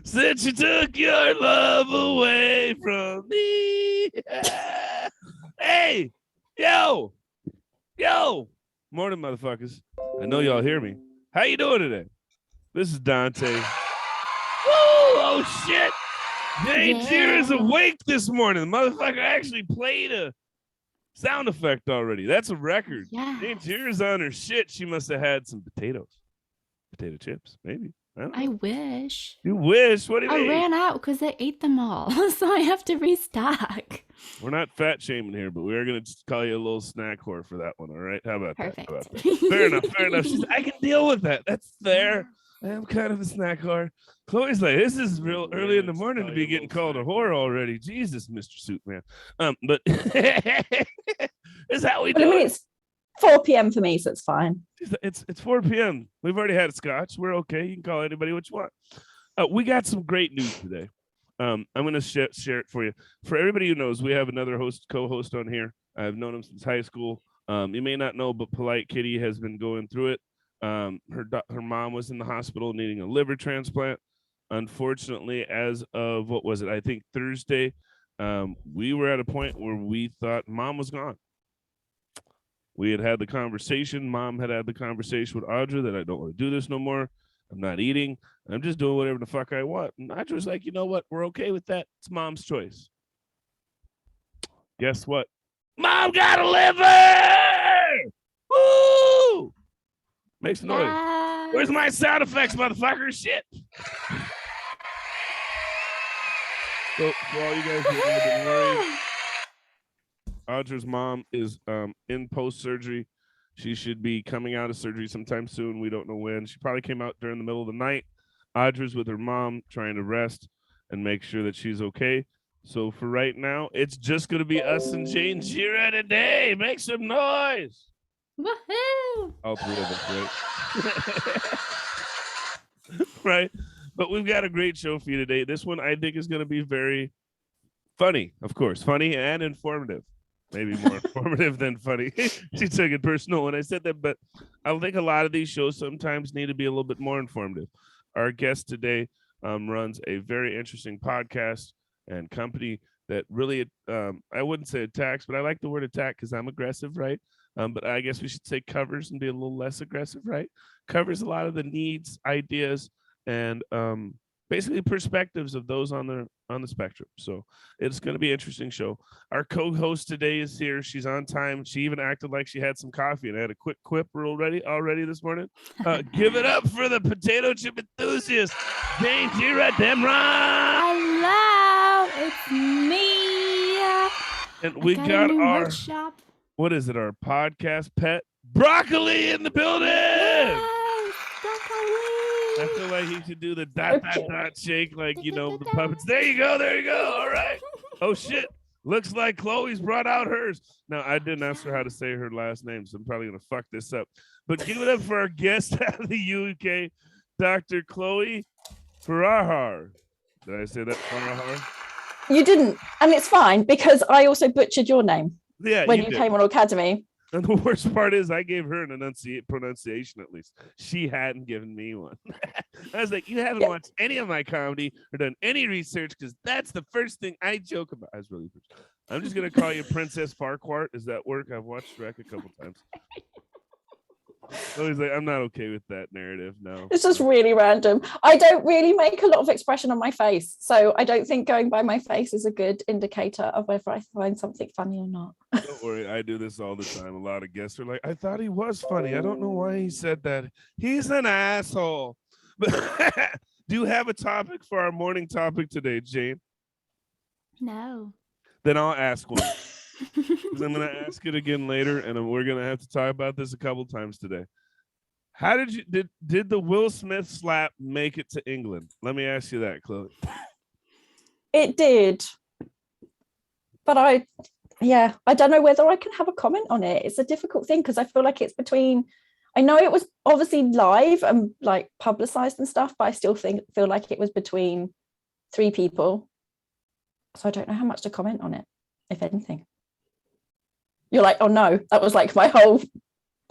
Since you took your love away from me. Hey, yo. Morning, motherfuckers. I know y'all hear me. How you doing today? This is Duante. Woo! Oh, shit. Janejira's awake this morning. The motherfucker actually played a sound effect already. That's a record. Yeah. Janejira's on her shit. She must have had some potato chips, maybe. I wish. You wish? What do you mean? I ran out because I ate them all, so I have to restock. We're not fat shaming here, but we are going to call you a little snack whore for that one, all right? How about Perfect. that? Fair enough. I can deal with that. That's fair. I am kind of a snack whore. Chloe's like, this is real early in the morning to be getting called a whore already. Jesus, Mr. Suit Man. But is how we do I mean, it. it's 4 p.m. for me, so it's fine. It's 4 p.m. We've already had a scotch. We're okay. You can call anybody what you want. We got some great news today. I'm going to share it for you. For everybody who knows, we have another co-host on here. I've known him since high school. You may not know, but Polite Kitty has been going through it. Her mom was in the hospital needing a liver transplant. Unfortunately, as of, what was it? I think Thursday, we were at a point where we thought mom was gone. We had the conversation. Mom had the conversation with Audra that I don't want to do this no more. I'm not eating. I'm just doing whatever the fuck I want. And Audra was like, you know what? We're okay with that. It's mom's choice. Guess what? Mom got a liver! Woo! Makes noise. Yes. Where's my sound effects, motherfucker? Shit. So for all you guys who have been worried, Audra's mom is in post-surgery. She should be coming out of surgery sometime soon. We don't know when. She probably came out during the middle of the night. Audra's with her mom trying to rest and make sure that she's okay. So for right now, it's just going to be us and Janejira today. Make some noise. Woohoo! All three of us, right? Right? But we've got a great show for you today. This one I think is going to be very funny, of course. Funny and informative. Maybe more informative than funny. She took it personal when I said that, but I think a lot of these shows sometimes need to be a little bit more informative. Our guest today runs a very interesting podcast and company that really, I wouldn't say attacks, but I like the word attack because I'm aggressive, right? But I guess we should say covers and be a little less aggressive, right? Covers a lot of the needs, ideas, and basically perspectives of those on the spectrum. So it's going to be an interesting show. Our co-host today is here. She's on time. She even acted like she had some coffee and I had a quick quip already this morning. Give it up for the potato chip enthusiast, Janejira Damron. Hello, it's me. And we got our workshop. What is it? Our podcast pet, Broccoli, in the building. Yes, broccoli. I feel like he should do the dot shake, like, you know, the puppets. There you go. All right. Oh, shit. Looks like Chloe's brought out hers. Now, I didn't ask her how to say her last name, so I'm probably going to fuck this up. But give it up for our guest out of the UK, Dr. Chloe Faraher. Did I say that, Faraher? You didn't, and it's fine because I also butchered your name when you did. came on Academy. And the worst part is I gave her an pronunciation, at least. She hadn't given me one. I was like, you haven't watched any of my comedy or done any research because that's the first thing I joke about. I was really I'm just going to call you Princess Farquhar. Does that work? I've watched Shrek a couple times. So he's like, I'm not okay with that narrative. No. It's just really random. I don't really make a lot of expression on my face. So I don't think going by my face is a good indicator of whether I find something funny or not. Don't worry. I do this all the time. A lot of guests are like, I thought he was funny. I don't know why he said that. He's an asshole. But do you have a topic for our morning topic today, Jane? No. Then I'll ask one. I'm going to ask it again later, and we're going to have to talk about this a couple times today. How did the Will Smith slap make it to England? Let me ask you that, Chloe. It did. But I don't know whether I can have a comment on it. It's a difficult thing because I feel like it's between, I know it was obviously live and like publicized and stuff, but I still feel like it was between 3 people. So I don't know how much to comment on it, if anything. You're like, oh no, that was like my whole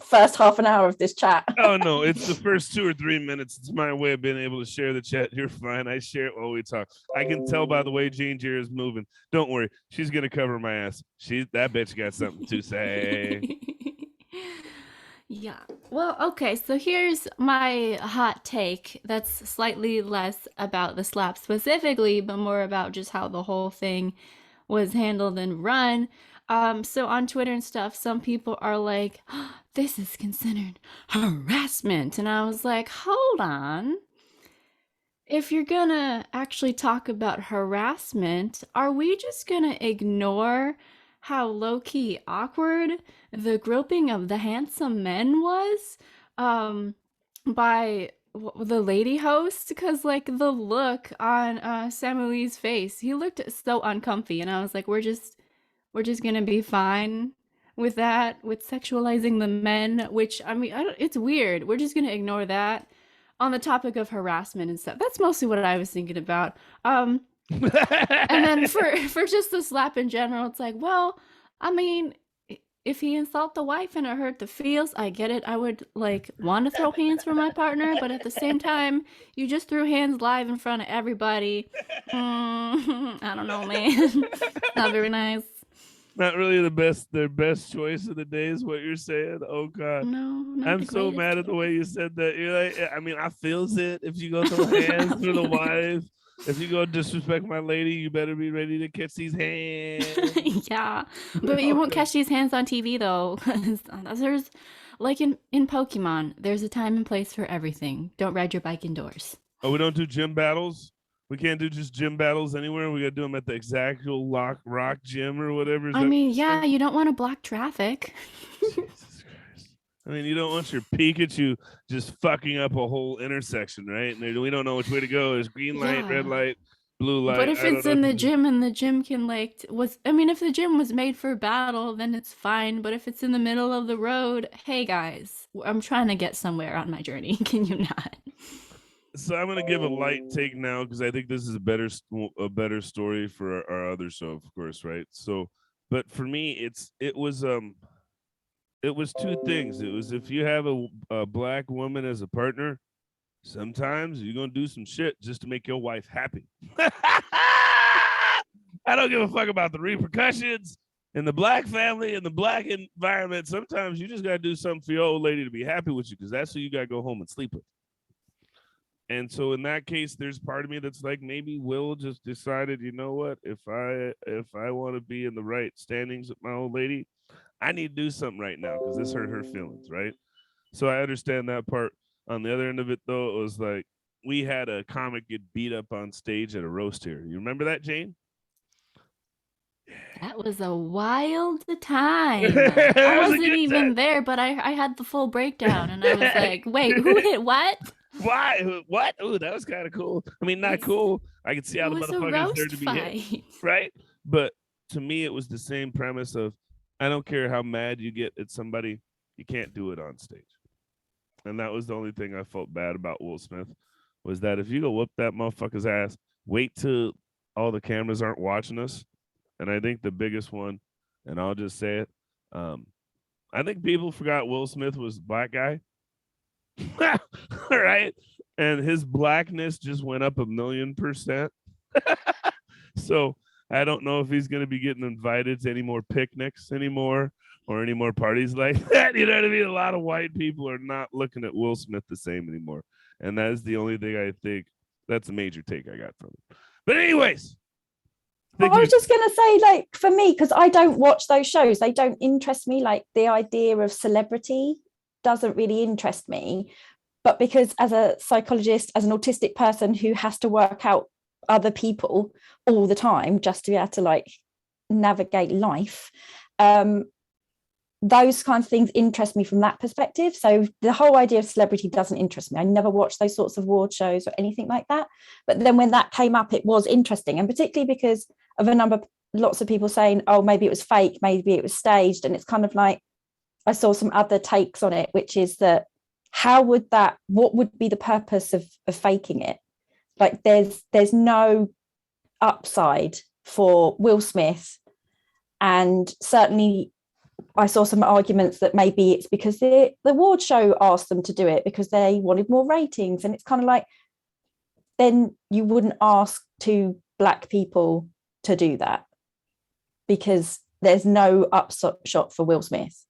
first half an hour of this chat. Oh no, it's the first 2 or 3 minutes. It's my way of being able to share the chat. You're fine. I share it while we talk. I can tell by the way Janejira is moving. Don't worry, she's gonna cover my ass. That bitch got something to say. Yeah. Well, okay, so here's my hot take that's slightly less about the slap specifically, but more about just how the whole thing was handled and run. So on Twitter and stuff, some people are like, "Oh, this is considered harassment." And I was like, hold on. If you're gonna actually talk about harassment, are we just gonna ignore how low-key awkward the groping of the handsome men was by the lady host? Because like the look on Samuel's face, he looked so uncomfy, and I was like, we're just gonna be fine with that, with sexualizing the men, which I mean, it's weird. We're just gonna ignore that on the topic of harassment and stuff. That's mostly what I was thinking about. And then for just the slap in general, it's like, well, I mean, if he insult the wife and it hurt the feels, I get it. I would like want to throw hands for my partner, but at the same time, you just threw hands live in front of everybody. I don't know, man. Not very nice. Not really their best choice of the day is what you're saying. Oh God. No, I'm so mad at the way you said that. You're like, I mean, I feels it. If you go throw hands for the wife, if you go disrespect my lady, you better be ready to catch these hands. Yeah, but you won't catch these hands on TV though. There's like in Pokemon, there's a time and place for everything. Don't ride your bike indoors. Oh, we don't do gym battles. We can't do just gym battles anywhere. We got to do them at the exactual rock gym or whatever. I mean, yeah, you don't want to block traffic. Jesus Christ. I mean, you don't want your Pikachu just fucking up a whole intersection, right? And we don't know which way to go. There's green light, red light, blue light. But if it's in the gym and the gym can like if the gym was made for battle, then it's fine. But if it's in the middle of the road, hey guys, I'm trying to get somewhere on my journey. Can you not? So I'm gonna give a light take now because I think this is a better story for our other show, of course, right? So, but for me, it was 2 things. It was if you have a black woman as a partner, sometimes you're gonna do some shit just to make your wife happy. I don't give a fuck about the repercussions in the black family, in the black environment. Sometimes you just gotta do something for your old lady to be happy with you because that's who you gotta go home and sleep with. And so in that case, there's part of me that's like, maybe Will just decided, you know what, if I want to be in the right standings with my old lady, I need to do something right now because this hurt her feelings, right? So I understand that part. On the other end of it, though, it was like we had a comic get beat up on stage at a roast here. You remember that, Jane? That was a wild time. I wasn't even there, but I had the full breakdown, and I was like, wait, who hit what? Why? What? Oh, that was kind of cool. I mean, not cool. I could see how the motherfuckers there to be hit, right? But to me, it was the same premise of, I don't care how mad you get at somebody, you can't do it on stage. And that was the only thing I felt bad about Will Smith, was that if you go whoop that motherfucker's ass, wait till all the cameras aren't watching us. And I think the biggest one, and I'll just say it, I think people forgot Will Smith was a black guy. Right? And his blackness just went up 1,000,000%. So I don't know if he's going to be getting invited to any more picnics anymore or any more parties like that. You know what I mean? A lot of white people are not looking at Will Smith the same anymore. And that is the only thing I think, that's a major take I got from it. But anyways. I was just going to say, like, for me, because I don't watch those shows, they don't interest me. Like, the idea of celebrity doesn't really interest me. But because as a psychologist, as an autistic person who has to work out other people all the time just to be able to like navigate life, those kinds of things interest me from that perspective. So the whole idea of celebrity doesn't interest me. I never watched those sorts of award shows or anything like that. But then when that came up, it was interesting, and particularly because of lots of people saying, oh, maybe it was fake, maybe it was staged. And it's kind of like, I saw some other takes on it, which is that what would be the purpose of faking it? Like there's no upside for Will Smith, and certainly I saw some arguments that maybe it's because the award show asked them to do it because they wanted more ratings. And it's kind of like, then you wouldn't ask two Black people to do that because there's no upshot for Will Smith.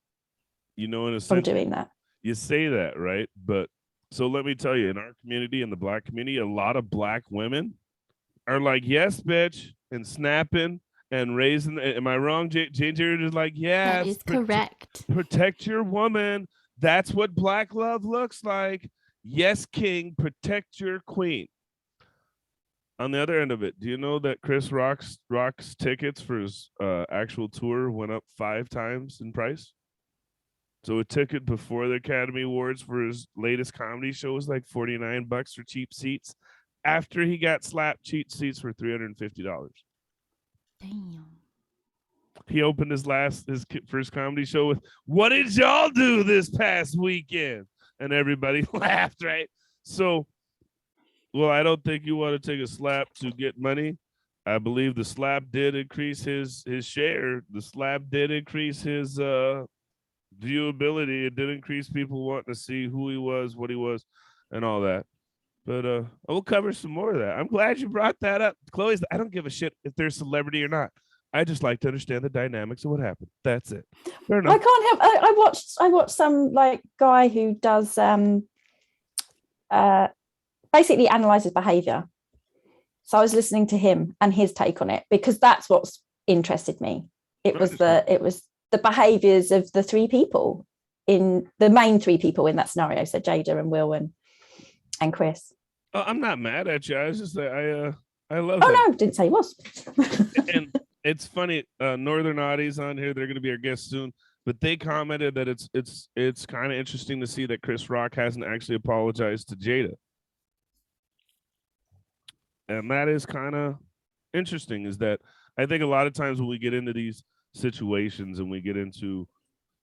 In a from sense, doing that. You say that, right? But so let me tell you, in our community, in the Black community, a lot of Black women are like, yes, bitch, and snapping and raising. Am I wrong? Janejira is like, yes, that is correct. Protect your woman. That's what Black love looks like. Yes, king, protect your queen. On the other end of it, do you know that Chris Rock's tickets for his actual tour went up 5 times in price? So a ticket before the Academy Awards for his latest comedy show was like $49 for cheap seats. After he got slapped, cheap seats were $350. Damn. He opened his first comedy show with, "What did y'all do this past weekend?" And everybody laughed, right? So, well, I don't think you want to take a slap to get money. I believe the slap did increase his share. The slap did increase his viewability. It did increase people wanting to see who he was, what he was, and all that. But we'll cover some more of that. I'm glad you brought that up. Chloe's, I don't give a shit if they're a celebrity or not. I just like to understand the dynamics of what happened. That's it. Fair enough. I can't help. I watched some like guy who does basically analyzes behavior. So I was listening to him and his take on it because that's what's interested me. It was the behaviors of the main 3 people in that scenario. So Jada and Will and Chris. Oh, I'm not mad at you. I was just I love. Oh no, didn't say he was. And it's funny. Northern Audie's on here. They're going to be our guests soon. But they commented that it's kind of interesting to see that Chris Rock hasn't actually apologized to Jada. And that is kind of interesting, is that I think a lot of times when we get into these situations and we get into,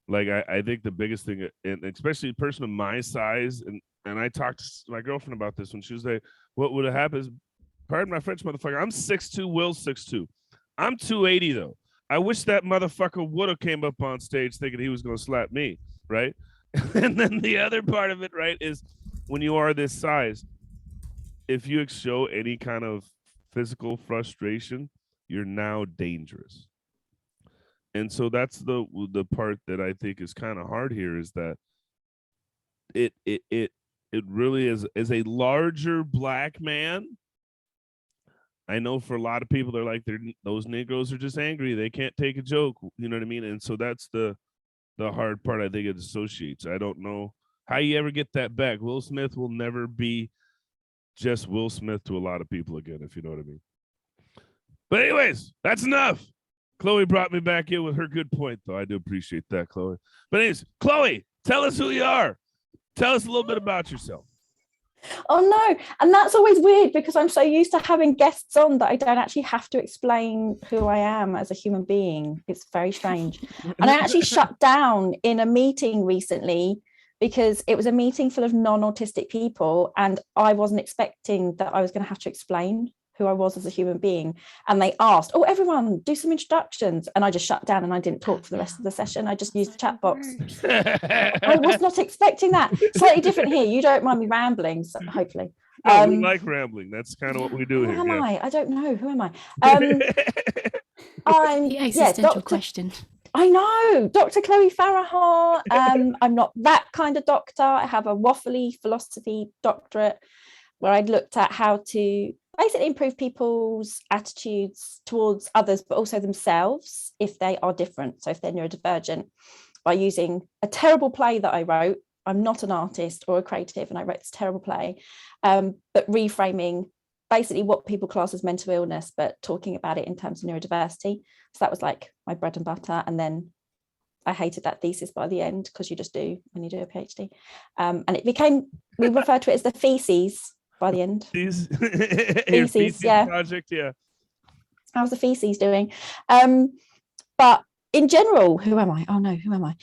like, I think the biggest thing, and especially a person of my size, and I talked to my girlfriend about this when she was like, what would have happened is, pardon my French, motherfucker, I'm 6'2", Will's 6'2". I'm 280, though. I wish that motherfucker would have came up on stage thinking he was going to slap me, right? And then the other part of it, right, is when you are this size, if you show any kind of physical frustration, you're now dangerous. And so that's the part that I think is kind of hard here, is that it really is, as a larger Black man, I know for a lot of people, they're like, those Negroes are just angry. They can't take a joke. You know what I mean? And so that's the hard part I think it associates. I don't know how you ever get that back. Will Smith will never be just Will Smith to a lot of people again, if you know what I mean. But anyways, that's enough. Chloe brought me back in with her good point, though. I do appreciate that, Chloe. But anyways, Chloe, tell us who you are. Tell us a little bit about yourself. Oh no, and that's always weird because I'm so used to having guests on that I don't actually have to explain who I am as a human being. It's very strange. And I actually shut down in a meeting recently because it was a meeting full of non-autistic people and I wasn't expecting that I was going to have to explain who I was as a human being. And they asked, "Oh, everyone, do some introductions." And I just shut down and I didn't talk for the rest of the session. I just used the chat box. I was not expecting that. Slightly different here. You don't mind me rambling, so hopefully. No, we like rambling. That's kind of what we do here. Who am I? I don't know. Who am I? I'm the existential question. I know, Dr. Chloe Faraher. I'm not that kind of doctor. I have a waffly philosophy doctorate where I looked at how to basically improve people's attitudes towards others, but also themselves if they are different. So if they're neurodivergent, by using a terrible play that I wrote. I'm not an artist or a creative, and I wrote this terrible play, but reframing basically what people class as mental illness, but talking about it in terms of neurodiversity. So that was like my bread and butter. And then I hated that thesis by the end, because you just do when you do a PhD. And it became, we refer to it as the feces by the end. Feces, yeah. Project, yeah. How's the feces doing? But in general, who am I? Oh no, who am I?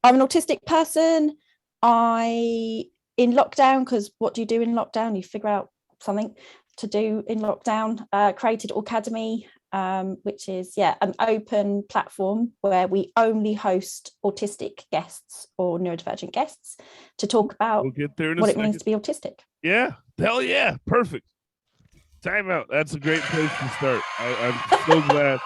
I'm an autistic person. In lockdown, because what do you do in lockdown? You figure out something to do in lockdown. Created Academy, which is an open platform where we only host autistic guests or neurodivergent guests to talk about We'll get there in what a it means second. to be autistic. Yeah, hell yeah, perfect. Time out. That's a great place to start. I'm so glad.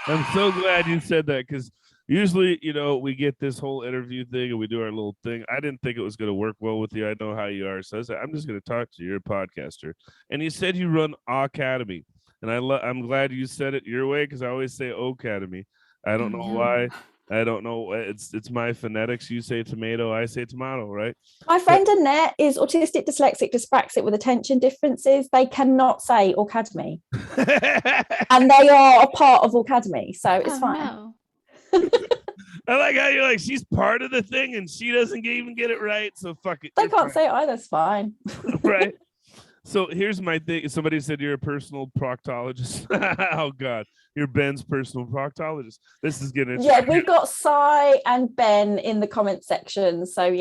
I'm so glad you said that, because usually, we get this whole interview thing and we do our little thing. I didn't think it was going to work well with you. I know how you are. So I said, I'm just going to talk to you. You're a podcaster. And you said you run Academy. And I'm glad you said it your way, because I always say Academy. I don't know why. I don't know. It's my phonetics. You say tomato, I say tomato, right? My friend Annette is autistic, dyslexic, dyspraxic with attention differences. They cannot say Academy. And they are a part of Academy. So it's fine. No. I like how you're like, she's part of the thing and she doesn't even get it right. So fuck it. They can't say it either. It's fine. Right. So here's my thing. Somebody said you're a personal proctologist. Oh God, you're Ben's personal proctologist. This is getting we've got Sai and Ben in the comment section. So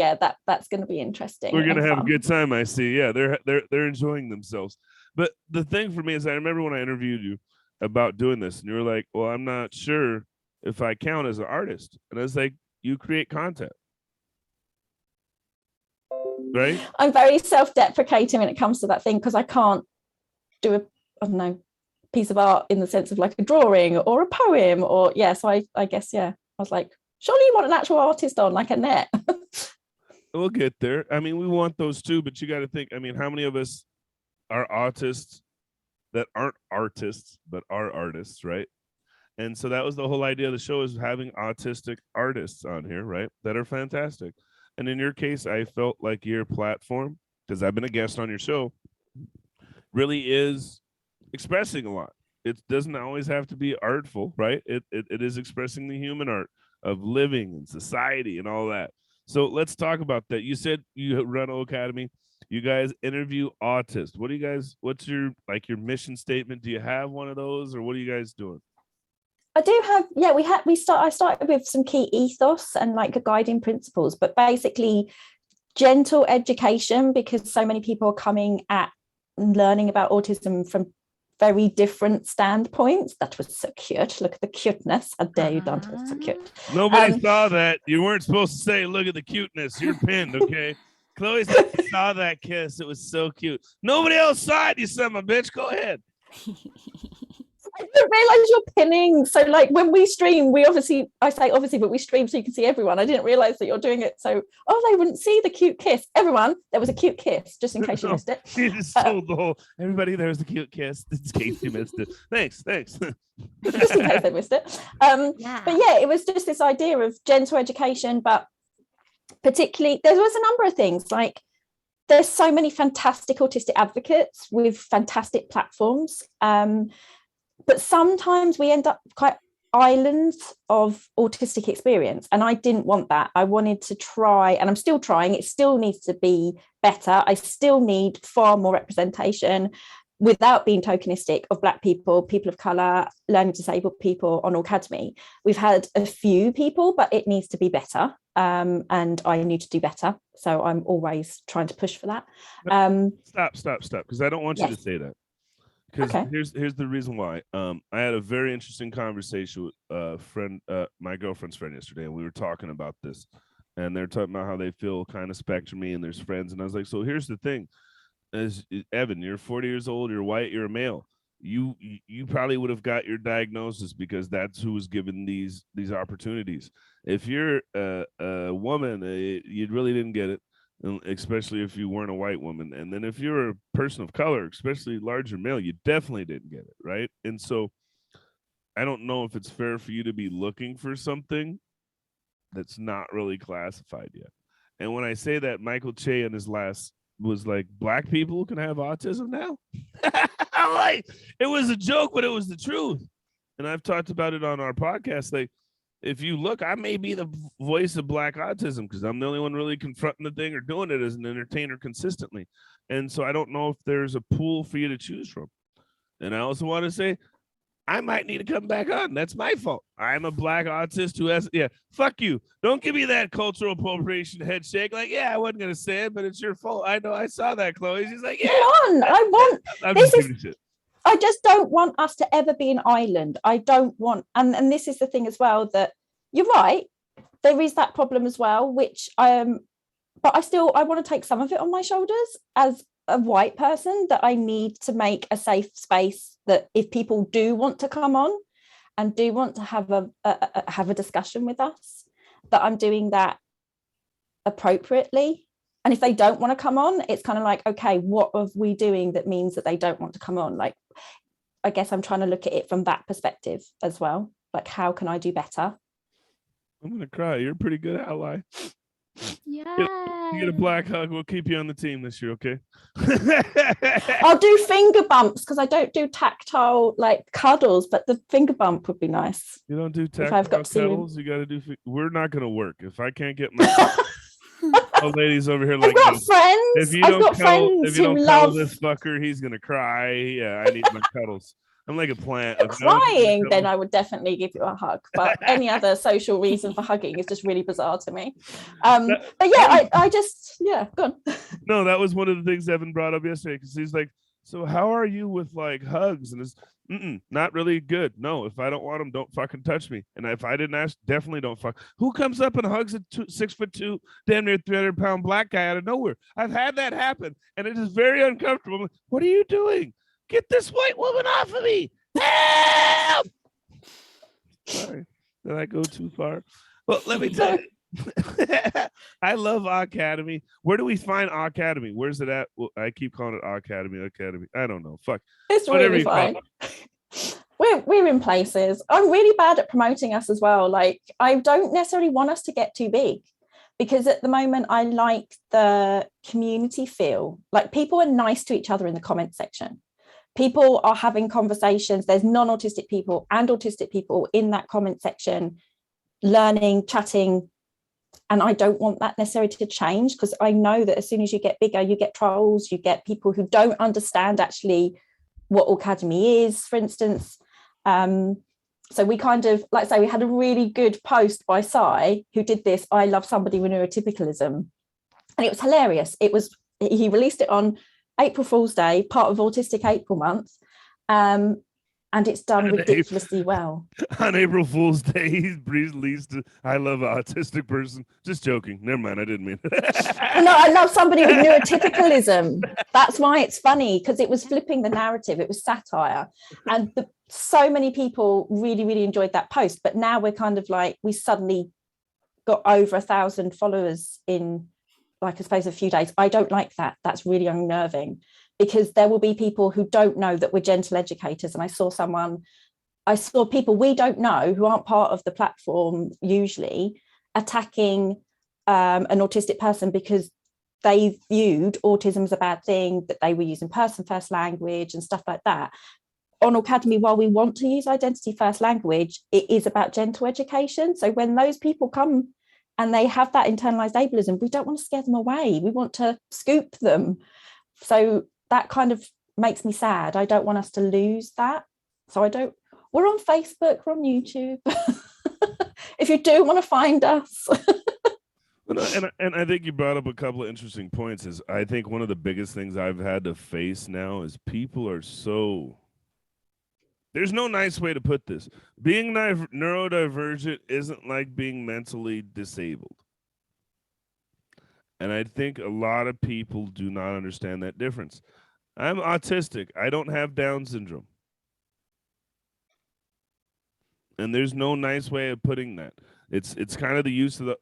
that's going to be interesting. We're gonna have a good time. I see. Yeah, they're enjoying themselves. But the thing for me is, I remember when I interviewed you about doing this, and you were like, "Well, I'm not sure if I count as an artist," and I was like, "You create content." Right? I'm very self-deprecating when it comes to that thing, because I can't do a piece of art in the sense of like a drawing or a poem or so I guess I was like, surely you want an actual artist on, like Annette. We'll get there. I mean, we want those too, but you got to think, I mean, how many of us are artists that aren't artists but are artists, right? And so that was the whole idea of the show, is having autistic artists on here, right, that are fantastic. And in your case, I felt like your platform, because I've been a guest on your show, really is expressing a lot. It doesn't always have to be artful, right? It is expressing the human art of living and society and all that. So let's talk about that. You said you run Academy. You guys interview autists. What's your mission statement? Do you have one of those, or what are you guys doing? I do have, I started with some key ethos and like guiding principles, but basically gentle education, because so many people are coming at learning about autism from very different standpoints. That was so cute. Look at the cuteness. How dare you, Dante? It's so cute. Nobody saw that. You weren't supposed to say, look at the cuteness. You're pinned, okay? Chloe saw that kiss. It was so cute. Nobody else saw it, you son of a bitch. Go ahead. I didn't realize you're pinning. So like when we stream, I say obviously, but we stream so you can see everyone. I didn't realize that you're doing it. So, they wouldn't see the cute kiss. Everyone, there was a cute kiss, just in case you missed it. You just told the whole, everybody, there was the cute kiss, in case you missed it. Thanks. Just in case they missed it. But it was just this idea of gentle education, but particularly, there was a number of things, like there's so many fantastic autistic advocates with fantastic platforms. But sometimes we end up quite islands of autistic experience. And I didn't want that. I wanted to try, and I'm still trying, it still needs to be better. I still need far more representation without being tokenistic of Black people, people of colour, learning disabled people on Academy. We've had a few people, but it needs to be better. And I need to do better. So I'm always trying to push for that. Stop, because I don't want you to say that. Because here's the reason why. I had a very interesting conversation with a friend, my girlfriend's friend yesterday, and we were talking about this. And they're talking about how they feel kind of spectrumy and there's friends. And I was like, so here's the thing. As Evan, you're 40 years old, you're white, you're a male. You probably would have got your diagnosis because that's who was given these opportunities. If you're a woman, you really didn't get it. Especially if you weren't a white woman. And then if you're a person of color, especially larger male, you definitely didn't get it, right? And so I don't know if it's fair for you to be looking for something that's not really classified yet. And when I say that, Michael Che in his last was like, Black people can have autism now? I'm like, it was a joke, but it was the truth. And I've talked about it on our podcast, like, if you look, I may be the voice of Black autism because I'm the only one really confronting the thing or doing it as an entertainer consistently. And so I don't know if there's a pool for you to choose from. And I also want to say, I might need to come back on. That's my fault. I'm a Black autist who has, fuck you. Don't give me that cultural appropriation head shake. Like, I wasn't going to say it, but it's your fault. I know I saw that, Chloe. She's like, Come on, I want, I'm just giving you shit. I just don't want us to ever be an island. I don't want, and this is the thing as well, that you're right, there is that problem as well, which but I want to take some of it on my shoulders as a white person, that I need to make a safe space that if people do want to come on and do want to have a discussion with us, that I'm doing that appropriately. And if they don't want to come on, it's kind of like, okay, what are we doing that means that they don't want to come on? Like, I guess I'm trying to look at it from that perspective as well. Like, how can I do better? I'm gonna cry. You're a pretty good ally. Yeah. You get a black hug. We'll keep you on the team this year, okay? I'll do finger bumps because I don't do tactile like cuddles, but the finger bump would be nice. You don't do If I've tactile got to see him. cuddles. You got to do. We're not gonna work if I can't get my old ladies over here like I've got this. friends. If you I've don't got cuddle, friends if you don't who cuddle love this fucker, he's gonna cry. Yeah, I need my cuddles. I'm like a plant. If you're crying, then I would definitely give you a hug. But any other social reason for hugging is just really bizarre to me. But yeah, I just, yeah, go on. No, that was one of the things Evan brought up yesterday because he's like, so how are you with like hugs? And it's not really good. No, if I don't want them, don't fucking touch me. And if I didn't ask, definitely don't fuck. Who comes up and hugs a 6'2", damn near 300-pound black guy out of nowhere? I've had that happen, and it is very uncomfortable. I'm like, what are you doing? Get this white woman off of me! Help! Sorry, did I go too far? Well, let me tell you. I love Academy. Where do we find Academy? Where's it at? Well, I keep calling it Academy. I don't know. Fuck. It's Whatever really you call fine. it. We're in places. I'm really bad at promoting us as well. Like, I don't necessarily want us to get too big, because at the moment I like the community feel. Like, people are nice to each other in the comment section. People are having conversations. There's non-autistic people and autistic people in that comment section, learning, chatting. And I don't want that necessarily to change, because I know that as soon as you get bigger, you get trolls, you get people who don't understand actually what Academy is, for instance. So we kind of, like I say, we had a really good post by Sai, who did this, I love somebody with neurotypicalism. And it was hilarious. He released it on April Fool's Day, part of Autistic April month. And it's done ridiculously well. On April Fool's Day, he's released I love an autistic person. Just joking. Never mind. I didn't mean it. No, I love somebody with neurotypicalism. That's why it's funny, because it was flipping the narrative. It was satire. And so many people really, really enjoyed that post. But now we're kind of like, we suddenly got over 1,000 followers in, like, I suppose, a few days. I don't like that. That's really unnerving, because there will be people who don't know that we're gentle educators. And I saw people we don't know, who aren't part of the platform usually, attacking an autistic person because they viewed autism as a bad thing, that they were using person first language and stuff like that. On Academy, while we want to use identity first language, it is about gentle education. So when those people come and they have that internalized ableism, we don't want to scare them away. We want to scoop them. So that kind of makes me sad. I don't want us to lose that. So we're on Facebook, we're on YouTube. If you do want to find us. And I think you brought up a couple of interesting points. Is I think one of the biggest things I've had to face now is people are so, there's no nice way to put this. Being neurodivergent isn't like being mentally disabled. And I think a lot of people do not understand that difference. I'm autistic. I don't have Down syndrome. And there's no nice way of putting that. It's kind of the use of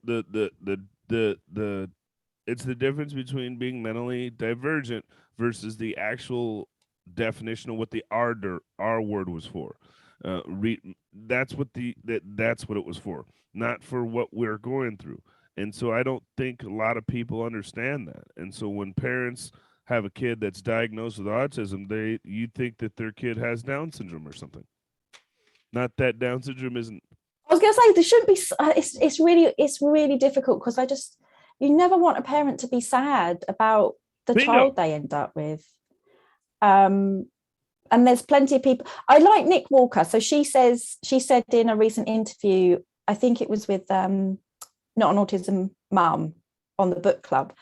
it's the difference between being mentally divergent versus the actual definition of what the R word was for. That's what it was for, not for what we're going through. And so I don't think a lot of people understand that. And so when parents have a kid that's diagnosed with autism, you think that their kid has Down syndrome or something. Not that Down syndrome isn't. I was going to say, there shouldn't be. It's really difficult, because you never want a parent to be sad about the child they end up with. And there's plenty of people. I like Nick Walker. So she said in a recent interview, I think it was with Not an Autism Mum on the book club,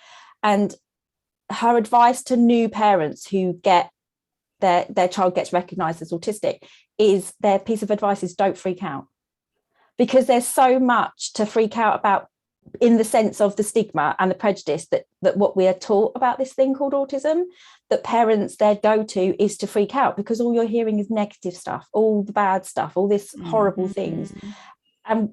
and her advice to new parents who get their child gets recognized as autistic, is their piece of advice is don't freak out, because there's so much to freak out about in the sense of the stigma and the prejudice that what we are taught about this thing called autism, that parents, their go-to is to freak out because all you're hearing is negative stuff, all the bad stuff, all this horrible things. And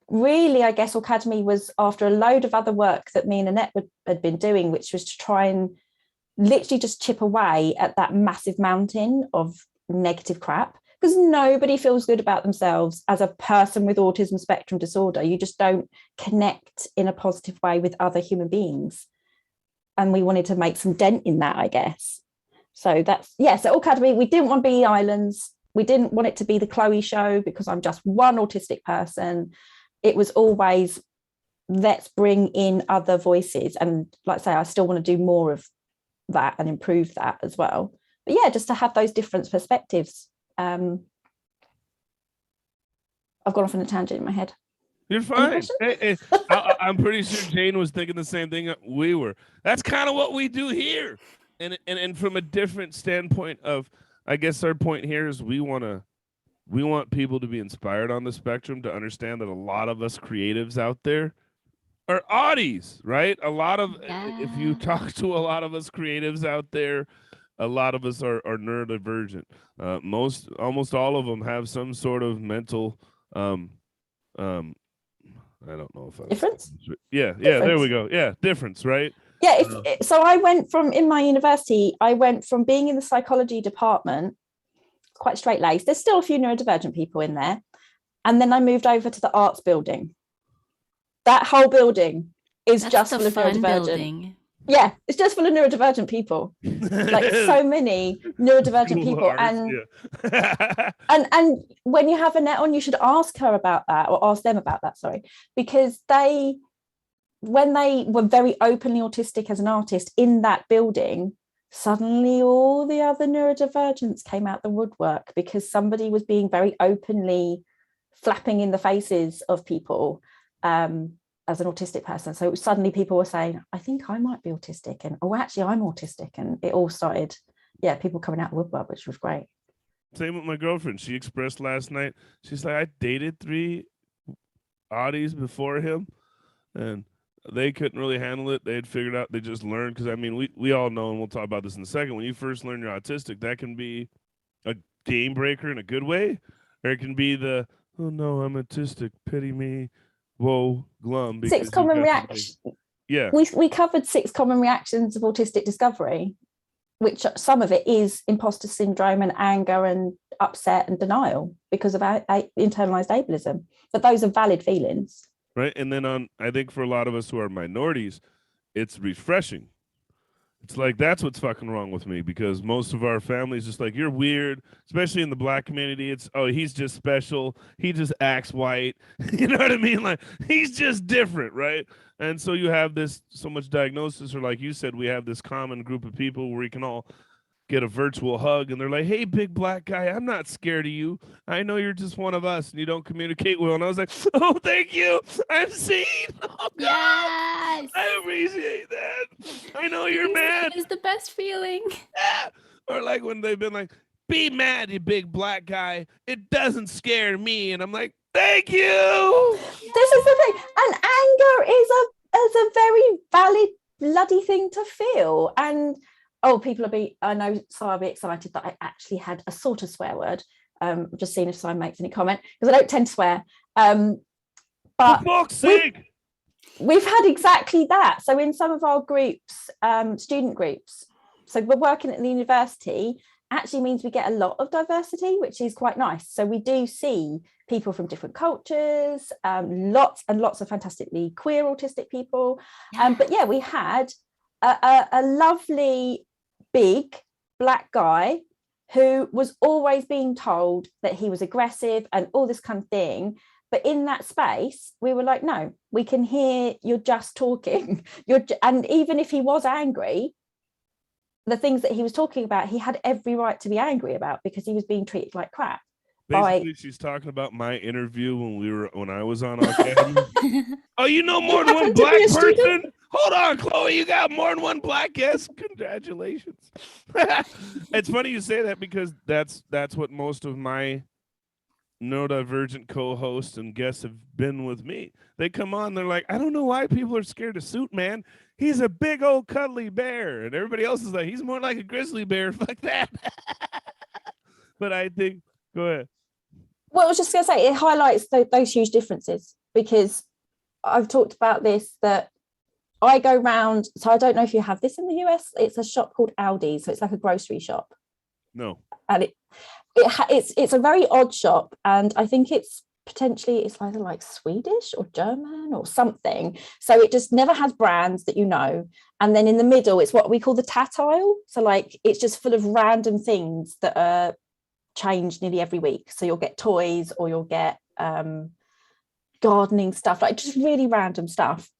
really, I guess Academy was after a load of other work that me and Annette had been doing, which was to try and literally just chip away at that massive mountain of negative crap, because nobody feels good about themselves as a person with autism spectrum disorder. You just don't connect in a positive way with other human beings. And we wanted to make some dent in that, I guess. So that's, so Academy, we didn't want to be islands. We didn't want it to be the Chloe show because I'm just one autistic person. It was always, let's bring in other voices. And like I say, I still want to do more of that and improve that as well. But yeah, just to have those different perspectives. I've gone off on a tangent in my head. You're fine. Hey, I'm pretty sure Jane was thinking the same thing we were. That's kind of what we do here. And from a different standpoint of, I guess our point here is we want people to be inspired on the spectrum, to understand that a lot of us creatives out there are oddies, right? A lot of, if you talk to a lot of us creatives out there, a lot of us are neurodivergent. Almost all of them have some sort of mental, I don't know if difference. Difference. There we go. Yeah, difference, right? Yeah. So I went from, in my university, I went from being in the psychology department, quite straight-laced. There's still a few neurodivergent people in there, and then I moved over to the arts building. That whole building is just full of neurodivergent. Building. Yeah, it's just full of neurodivergent people. Like so many neurodivergent people. And when you have Annette on, you should ask her about that, or ask them about that, sorry. Because when they were very openly autistic as an artist in that building, suddenly all the other neurodivergents came out the woodwork because somebody was being very openly flapping in the faces of people as an autistic person. So suddenly people were saying, I think I might be autistic, and actually I'm autistic. And it all started, people coming out the woodwork, which was great. Same with my girlfriend. She expressed last night, she's like, I dated 3 oddies before him, and they couldn't really handle it. They had figured out, they just learned, because I mean, we all know, and we'll talk about this in a second, when you first learn you're autistic, that can be a game breaker in a good way, or it can be the, oh no, I'm autistic, pity me, whoa, glum. 6 common reactions. Yeah. We covered 6 common reactions of autistic discovery, which some of it is imposter syndrome and anger and upset and denial because of our internalized ableism. But those are valid feelings. Right. And then I think for a lot of us who are minorities, it's refreshing. It's like, that's what's fucking wrong with me, because most of our families just like, you're weird, especially in the Black community. It's, oh, he's just special. He just acts white. You know what I mean? Like, he's just different, right? And so you have this so much diagnosis, or like you said, we have this common group of people where we can all get a virtual hug, and they're like, hey, big black guy, I'm not scared of you. I know you're just one of us, and you don't communicate well. And I was like, oh, thank you. I'm seen. Oh, yes. I appreciate that. I know you're mad. It's the best feeling. Yeah. Or like when they've been like, be mad, you big black guy. It doesn't scare me. And I'm like, thank you. This is the thing. And anger is a very valid bloody thing to feel. And I know Si will be excited that I actually had a sort of swear word. Just seeing if Si makes any comment, because I don't tend to swear. But for fuck's sake, we've had exactly that. So in some of our groups, student groups, so we're working at the university, actually means we get a lot of diversity, which is quite nice. So we do see people from different cultures, lots and lots of fantastically queer autistic people. But yeah, we had a lovely big black guy who was always being told that he was aggressive and all this kind of thing. But in that space, we were like, no, we can hear you're just talking. And even if he was angry, the things that he was talking about, he had every right to be angry about, because he was being treated like crap. Basically, she's talking about my interview when I was on Academy. Oh, you know more than one black person? Hold on, Chloe. You got more than one black guest. Congratulations. It's funny you say that because that's what most of my neurodivergent co-hosts and guests have been with me. They come on, they're like, I don't know why people are scared of Suit Man. He's a big old cuddly bear. And everybody else is like, he's more like a grizzly bear. Fuck that. But I think, go ahead. Well, I was just going to say, it highlights those huge differences, because I've talked about this, that I go round. So I don't know if you have this in the US. It's a shop called Aldi. So it's like a grocery shop. No. And it's a very odd shop. And I think it's either like Swedish or German or something. So it just never has brands that you know. And then in the middle, it's what we call the tat aisle. So like, it's just full of random things that are changed nearly every week. So you'll get toys, or you'll get gardening stuff, like just really random stuff.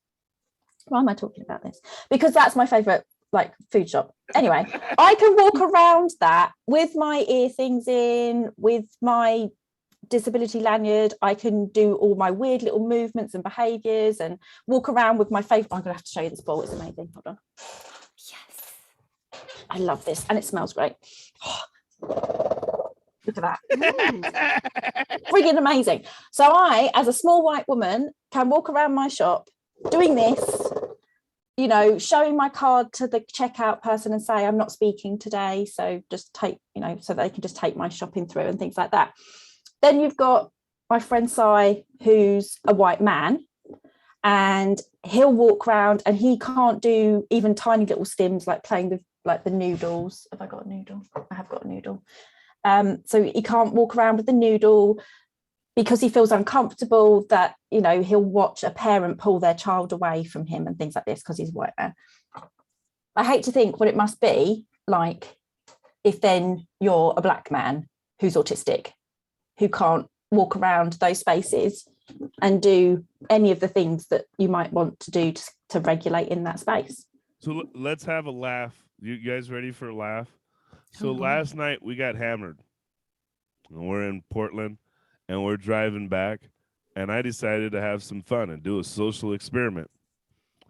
Why am I talking about this? Because that's my favorite like food shop. Anyway, I can walk around that with my ear things in, with my disability lanyard. I can do all my weird little movements and behaviors and walk around with my favorite. I'm gonna have to show you this bowl. It's amazing. Hold on. Yes, I love this, and it smells great. Look at that. Friggin' amazing. So I, as a small white woman, can walk around my shop doing this, you know, showing my card to the checkout person and say, I'm not speaking today, so just take, you know, so they can just take my shopping through and things like that. Then you've got my friend Si, who's a white man, and he'll walk around and he can't do even tiny little stims like playing with like the noodles. Have I got a noodle? I have got a noodle. So he can't walk around with the noodle because he feels uncomfortable that, you know, he'll watch a parent pull their child away from him and things like this because he's white man. I hate to think what it must be like if then you're a black man who's autistic, who can't walk around those spaces and do any of the things that you might want to do to regulate in that space. So let's have a laugh. You guys ready for a laugh? So last night we got hammered, and we're in Portland, and we're driving back, and I decided to have some fun and do a social experiment.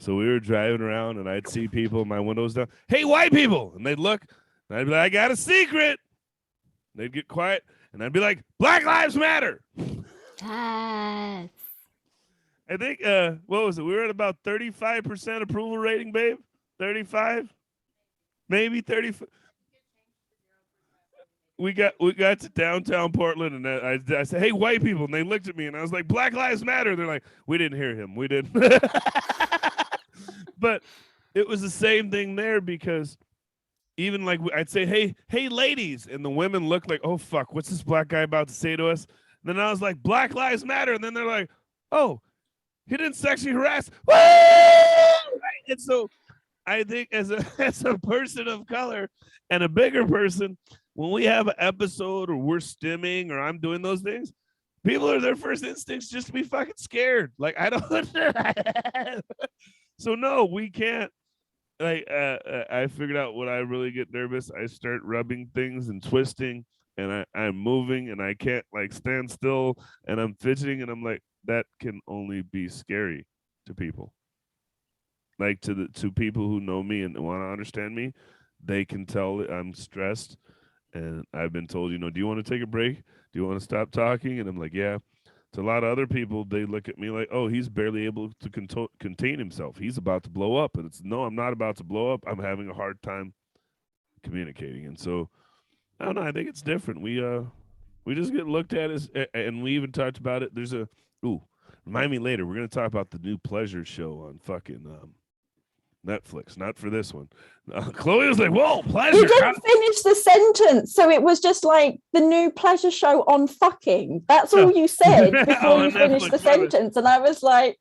So we were driving around, and I'd see people, my windows down, hey, white people, and they'd look, and I'd be like, I got a secret. They'd get quiet, and I'd be like, Black Lives Matter. Yes. I think, what was it? We were at about 35% approval rating, babe. 35, maybe 35. We got to downtown Portland, and I said, hey, white people. And they looked at me, and I was like, Black Lives Matter. They're like, we didn't hear him. We didn't. But it was the same thing there, because even like I'd say, hey, ladies. And the women looked like, oh, fuck, what's this black guy about to say to us? And then I was like, Black Lives Matter. And then they're like, oh, he didn't sexually harass. Woo! Right? And so I think as a person of color and a bigger person, when we have an episode or we're stimming or I'm doing those things, people are their first instincts just to be fucking scared. Like, I don't. So no, we can't. Like, I figured out when I really get nervous, I start rubbing things and twisting, and I'm moving, and I can't like stand still, and I'm fidgeting, and I'm like, that can only be scary to people. Like to people who know me and want to understand me, they can tell that I'm stressed. And I've been told, do you want to take a break? Do you want to stop talking? And I'm like, yeah. To a lot of other people, they look at me like, oh, he's barely able to contain himself. He's about to blow up. And it's, no, I'm not about to blow up. I'm having a hard time communicating. And so, I don't know. I think it's different. We just get looked at as, and we even talked about it. There's remind me later. We're going to talk about the new pleasure show on fucking Netflix, not for this one. Chloe was like, whoa, pleasure. You didn't finish the sentence, so it was just like the new pleasure show on fucking. That's all you said before you finished the sentence. And I was like,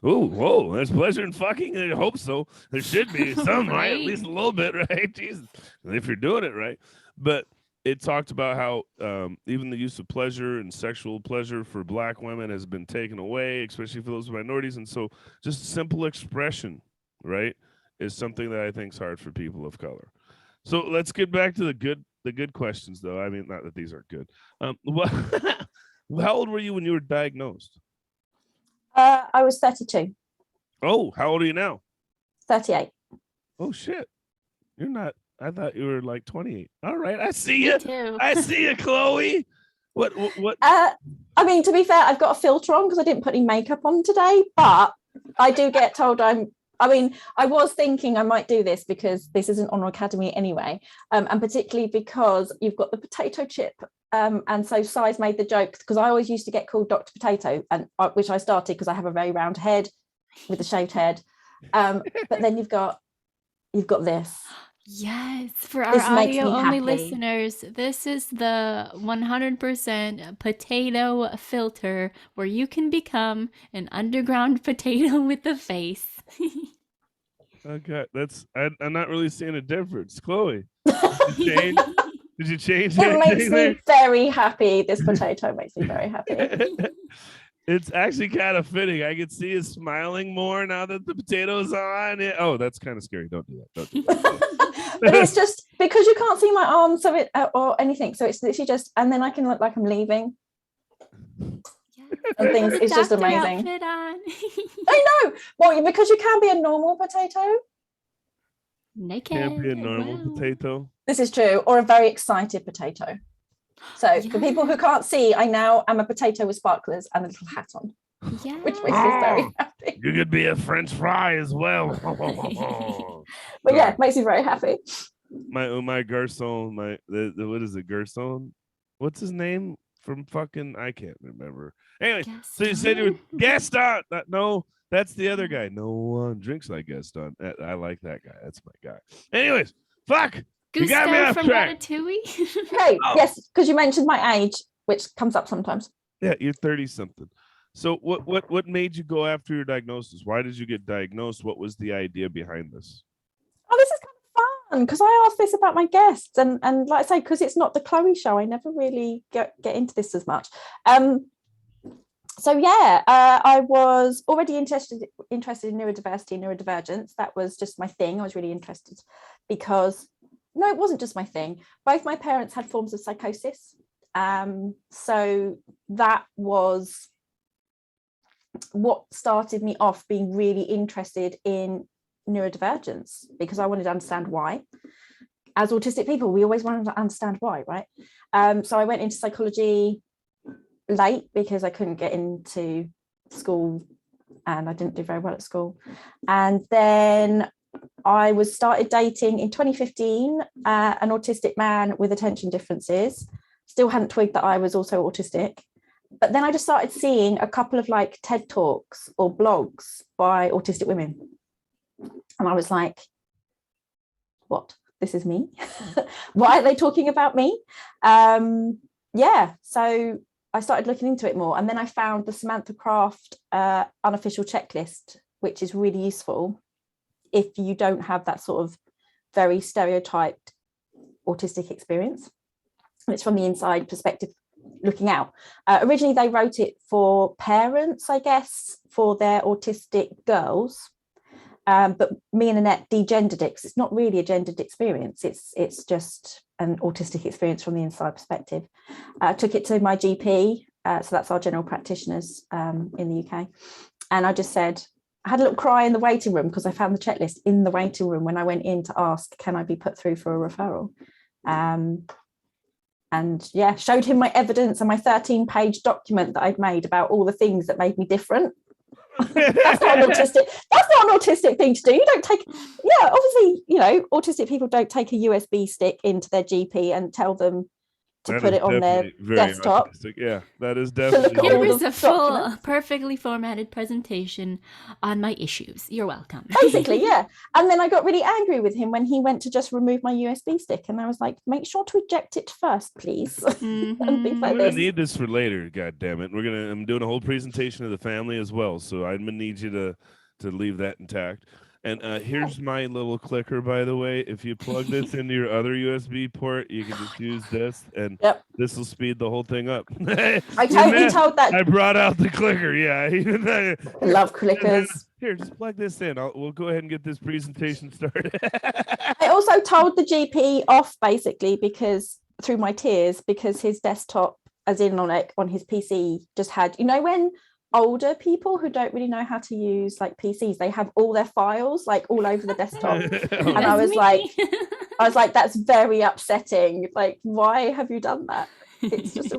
oh, whoa, there's pleasure in fucking. I hope so. There should be some, right? At least a little bit, right? Jesus, if you're doing it right. But it talked about how even the use of pleasure and sexual pleasure for black women has been taken away, especially for those minorities. And so just simple expression, right, is something that I think is hard for people of color. So let's get back to the good the good questions, though. I mean, not that these aren't good. What, how old were you when you were diagnosed? I was 32. Oh, how old are you now? 38. Oh, shit. You're not. I thought you were like 28. All right. I see Me you. too. I see you, Chloe. What? I mean, to be fair, I've got a filter on because I didn't put any makeup on today, but I do get told I was thinking I might do this because this isn't Honor Academy anyway, and particularly because you've got the potato chip, and so Si's made the joke because I always used to get called Dr. Potato, and which I started because I have a very round head with a shaved head, but then you've got this. Yes, for our This makes me audio-only happy. listeners, this is the 100% potato filter where you can become an underground potato with a face. Okay, I'm not really seeing a difference, Chloe. Did you change It makes there? me very happy. This potato makes me very happy. It's actually kind of fitting. I can see you smiling more now that the potato's on. Oh, that's kind of scary. Don't do that. Don't do that. But it's just because you can't see my arms so or anything. So it's literally just, and then I can look like I'm leaving. And things. It's just amazing. I know. Well, because you can be a normal potato. Naked. Can't be a normal potato. This is true, or a very excited potato. So for people who can't see, I now am a potato with sparklers and a little hat on, which makes me very happy. You could be a French fry as well. But yeah, it makes me very happy. My garçon, what is it, garçon? What's his name from fucking? I can't remember. Anyway, so you said you were Gaston. No, that's the other guy. No one drinks like Gaston. I like that guy. That's my guy. Anyways, fuck. You got me off from track. Ratatouille. Hey, yes, because you mentioned my age, which comes up sometimes. Yeah, you're 30 something. So what made you go after your diagnosis? Why did you get diagnosed? What was the idea behind this? Oh, this is kind of fun because I asked this about my guests, and like I say, because it's not the Chloe show, I never really get into this as much. So yeah, I was already interested in neurodiversity and neurodivergence. That was just my thing. I was really interested because no, it wasn't just my thing. Both my parents had forms of psychosis. So that was what started me off being really interested in neurodivergence, because I wanted to understand why. As autistic people, we always wanted to understand why, right? So I went into psychology late because I couldn't get into school and I didn't do very well at school. And then I started dating in 2015 an autistic man with attention differences. Still hadn't twigged that I was also autistic. But then I just started seeing a couple of like TED Talks or blogs by autistic women. And I was like, what? This is me? Why are they talking about me? Yeah, so I started looking into it more. And then I found the Samantha Craft unofficial checklist, which is really useful if you don't have that sort of very stereotyped autistic experience. And it's from the inside perspective looking out. Originally, they wrote it for parents, I guess, for their autistic girls. But me and Annette degendered it because it's not really a gendered experience. It's just an autistic experience from the inside perspective. I took it to my GP, so that's our general practitioners in the UK. And I just said, I had a little cry in the waiting room because I found the checklist in the waiting room when I went in to ask, can I be put through for a referral? And yeah, showed him my evidence and my 13-page document that I'd made about all the things that made me different. That's not an autistic thing to do. You don't take, yeah, obviously, you know, autistic people don't take a USB stick into their GP and tell them to put it on their desktop. Autistic. Yeah, that is definitely. Here is a full, perfectly formatted presentation on my issues. You're welcome. Basically, yeah. And then I got really angry with him when he went to just remove my USB stick, and I was like, "Make sure to eject it first, please." Mm-hmm. And things like I'm gonna this. need this for later. God damn it! I'm doing a whole presentation of the family as well, so I'm gonna need you to leave that intact. And here's my little clicker, by the way. If you plug this into your other USB port, you can just use this, and this will speed the whole thing up. I totally told that. I brought out the clicker. Yeah, I love clickers. Here, just plug this in. We'll go ahead and get this presentation started. I also told the GP off basically because through my tears, because his desktop, as in on his PC, just had, you know, when older people who don't really know how to use like PCs, they have all their files like all over the desktop. And I was like, that's very upsetting. Like, why have you done that? It's just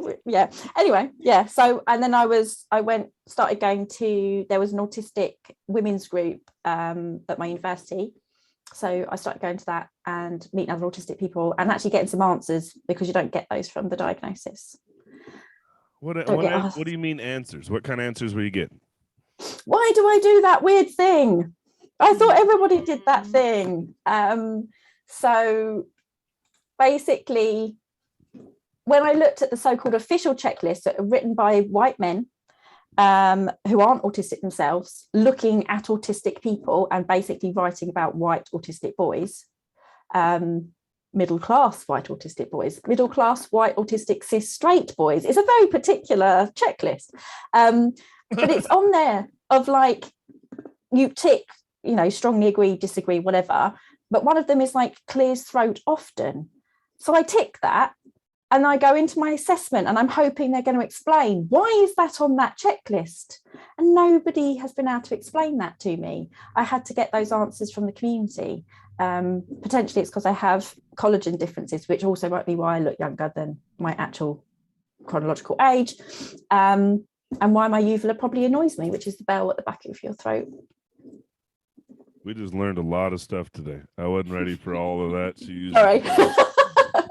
anyway, so, and then started going to, there was an autistic women's group at my university, so I started going to that and meeting other autistic people and actually getting some answers, because you don't get those from the diagnosis. What do you mean answers? What kind of answers were you getting? Why do I do that weird thing? I thought everybody did that thing. So basically, when I looked at the so-called official checklists that are written by white men who aren't autistic themselves, looking at autistic people and basically writing about white autistic boys, middle-class white autistic boys, middle-class white autistic cis straight boys. It's a very particular checklist, but it's on there of like, you tick, you know, strongly agree, disagree, whatever, but one of them is like clears throat often. So I tick that and I go into my assessment and I'm hoping they're going to explain, why is that on that checklist? And nobody has been able to explain that to me. I had to get those answers from the community. Potentially it's because I have collagen differences, which also might be why I look younger than my actual chronological age, and why my uvula probably annoys me, which is the bell at the back of your throat. We just learned a lot of stuff today. I wasn't ready for all of that. Sorry.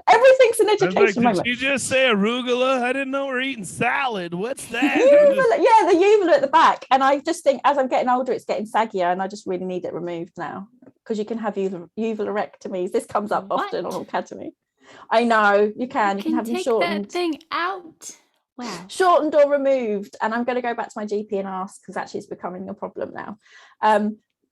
Everything's an education moment. Did you just say arugula? I didn't know we're eating salad. What's that? Yeah, the uvula at the back. And I just think as I'm getting older, it's getting saggier, and I just really need it removed now, because you can have uvulectomies. This comes up often on Academy. I know you can. You can have them shortened. That thing out. Wow. Shortened or removed. And I'm going to go back to my GP and ask, because actually it's becoming a problem now.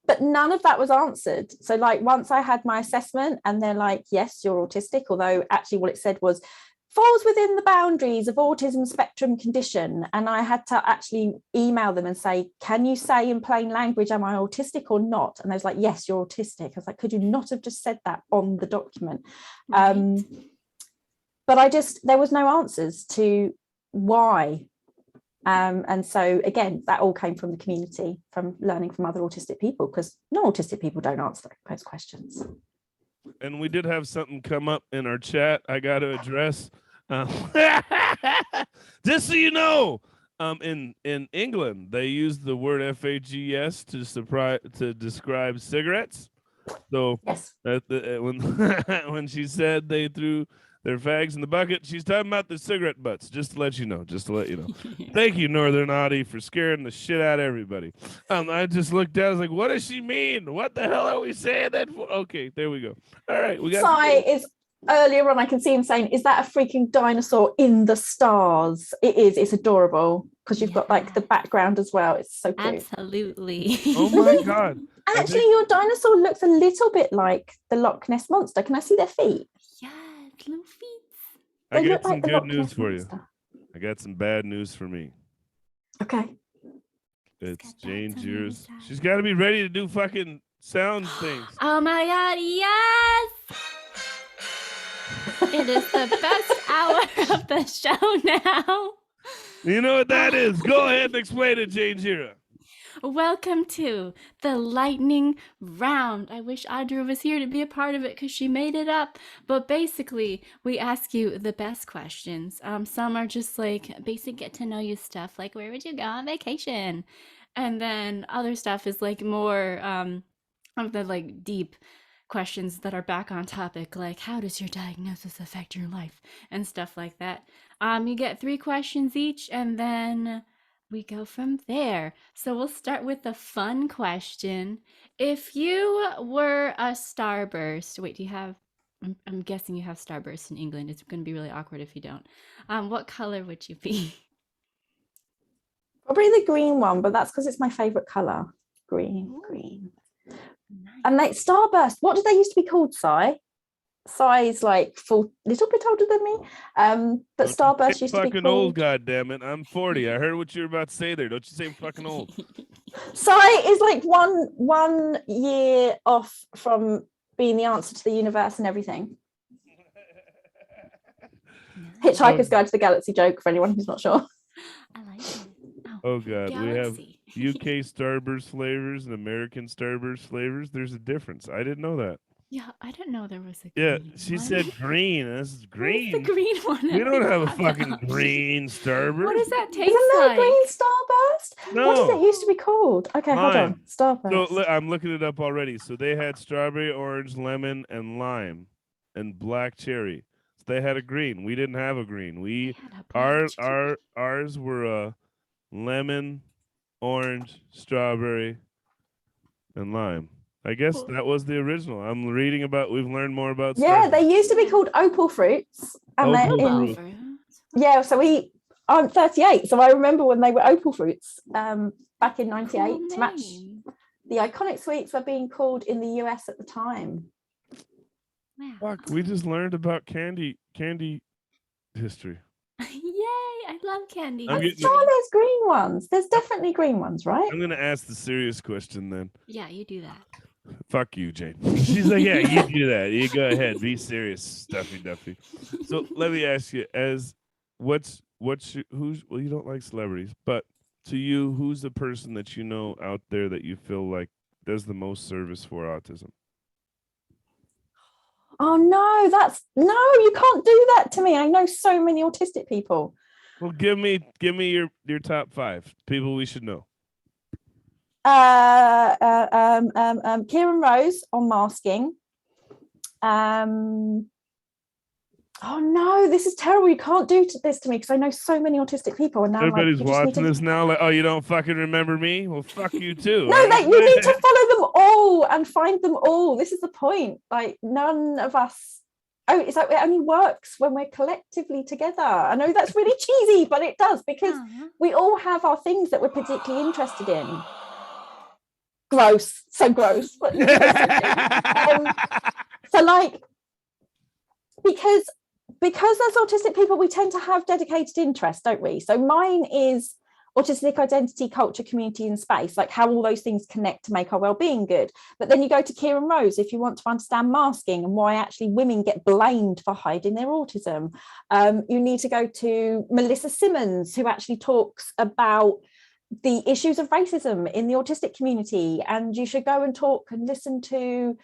But none of that was answered. So like once I had my assessment and they're like, yes, you're autistic, although actually what it said was falls within the boundaries of autism spectrum condition. And I had to actually email them and say, can you say in plain language, am I autistic or not? And I was like, yes, you're autistic. I was like, could you not have just said that on the document? Right. But there was no answers to why. And so again, that all came from the community, from learning from other autistic people, because non-autistic people don't answer those questions. And we did have something come up in our chat I got to address. Just so you know, in England, they use the word fags to describe cigarettes. So yes. When she said they threw their fags in the bucket, she's talking about the cigarette butts, just to let you know. Thank you, Northern Audie, for scaring the shit out of everybody. I just looked down, I was like, what does she mean? What the hell are we saying that for? Okay, there we go. All right, we got Sai is earlier on, I can see him saying, is that a freaking dinosaur in the stars? It is, it's adorable, because you've got like the background as well. It's so cute. Absolutely. Oh my God. Actually, your dinosaur looks a little bit like the Loch Ness Monster. Can I see their feet? Yeah, little feet. I got some good news for you. I got some bad news for me. Okay. It's Janejira's. She's got to be ready to do fucking sound things. Oh my God, yes! It is the best hour of the show now. You know what that is? Go ahead and explain it, Janejira. Welcome to the lightning round. I wish Audra was here to be a part of it because she made it up. But basically, we ask you the best questions. Some are just like basic get to know you stuff, like where would you go on vacation? And then other stuff is like more of the like deep questions that are back on topic, like how does your diagnosis affect your life and stuff like that. You get 3 questions each, and then we go from there. So we'll start with the fun question. If you were a starburst, wait, do you have, I'm guessing you have starburst in England. It's going to be really awkward if you don't. What color would you be? Probably the green one, but that's because it's my favorite color. Green. And like Starburst, what did they used to be called, Si? Si's like full little bit older than me. But Starburst used to be fucking called old, goddammit. I'm 40. I heard what you were about to say there. Don't you say I'm fucking old. Si is like one year off from being the answer to the universe and everything. Hitchhiker's Guide to the Galaxy joke for anyone who's not sure. I like it. Oh god, Galaxy. we have UK Starburst flavors and American Starburst flavors. There's a difference. I didn't know that. Yeah, I didn't know there was a Yeah, green she one. said green. This is green. Where's the green one? We don't have a fucking green Starburst. What does that taste Isn't there like? a green Starburst? No. What did it used to be called? Okay, hold Lime. on. Starburst. So I'm looking it up already. So they had strawberry, orange, lemon, and lime, and black cherry. So they had a green. We didn't have a green. They had a black cherry. Ours were lemon, orange, strawberry, and lime. I guess that was the original. I'm reading about. We've learned more about. Yeah, Starburst. they used to be called opal fruits, and Opal they're in. Yeah, so I'm 38, so I remember when they were opal fruits back in '98 to match the iconic sweets were being called in the US at the time. Wow. Fuck, we just learned about candy history. Yay! I love candy. I'm I'm getting- sure there's green ones. There's definitely green ones, right? I'm gonna ask the serious question then. Yeah, you do that. Fuck you, Jane. She's like, yeah, you do that. You go ahead, be serious, Stuffy Duffy. So let me ask you, who's well, you don't like celebrities, but to you, who's the person that you know out there that you feel like does the most service for autism? Oh no, you can't do that to me. I know so many autistic people. Well, give me your top 5 people we should know. Kieran Rose on masking. Oh no, this is terrible. You can't do this to me because I know so many autistic people, and now Everybody's I'm like, watching this now, like, oh, you don't fucking remember me? Well, fuck you too. No, right? you need to follow them all and find them all. This is the point. Like none of us. Oh, it's like it only works when we're collectively together. I know that's really cheesy, but it does because we all have our things that we're particularly interested in. Gross, so gross. But, so like, because as autistic people, we tend to have dedicated interests, don't we? So mine is autistic identity, culture, community, and space, like how all those things connect to make our well-being good. But then you go to Kieran Rose if you want to understand masking and why actually women get blamed for hiding their autism. You need to go to Melissa Simmons, who actually talks about the issues of racism in the autistic community. And you should go and talk and listen to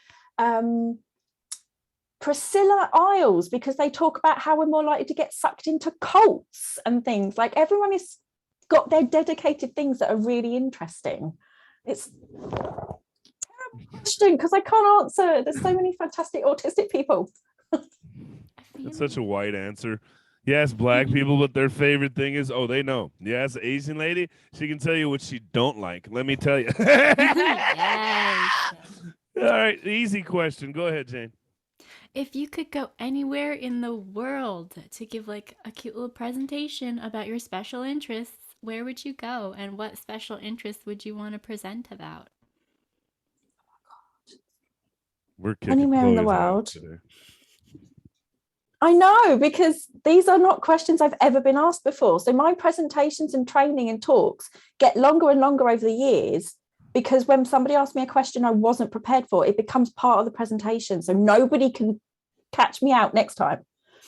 Priscilla Isles, because they talk about how we're more likely to get sucked into cults and things. Like everyone is got their dedicated things that are really interesting. It's a terrible question because I can't answer. There's so many fantastic autistic people. That's such a white answer. Yes, black people, but their favorite thing is, oh, they know. Yes, Asian lady, she can tell you what she don't like. Let me tell you. Yes. All right, easy question. Go ahead, Jane. If you could go anywhere in the world to give like a cute little presentation about your special interests, where would you go and what special interests would you want to present about? We're kicking Anywhere in the Chloe's ass world. today. I know, because these are not questions I've ever been asked before. So my presentations and training and talks get longer and longer over the years, because when somebody asks me a question I wasn't prepared for, it becomes part of the presentation. So nobody can catch me out next time,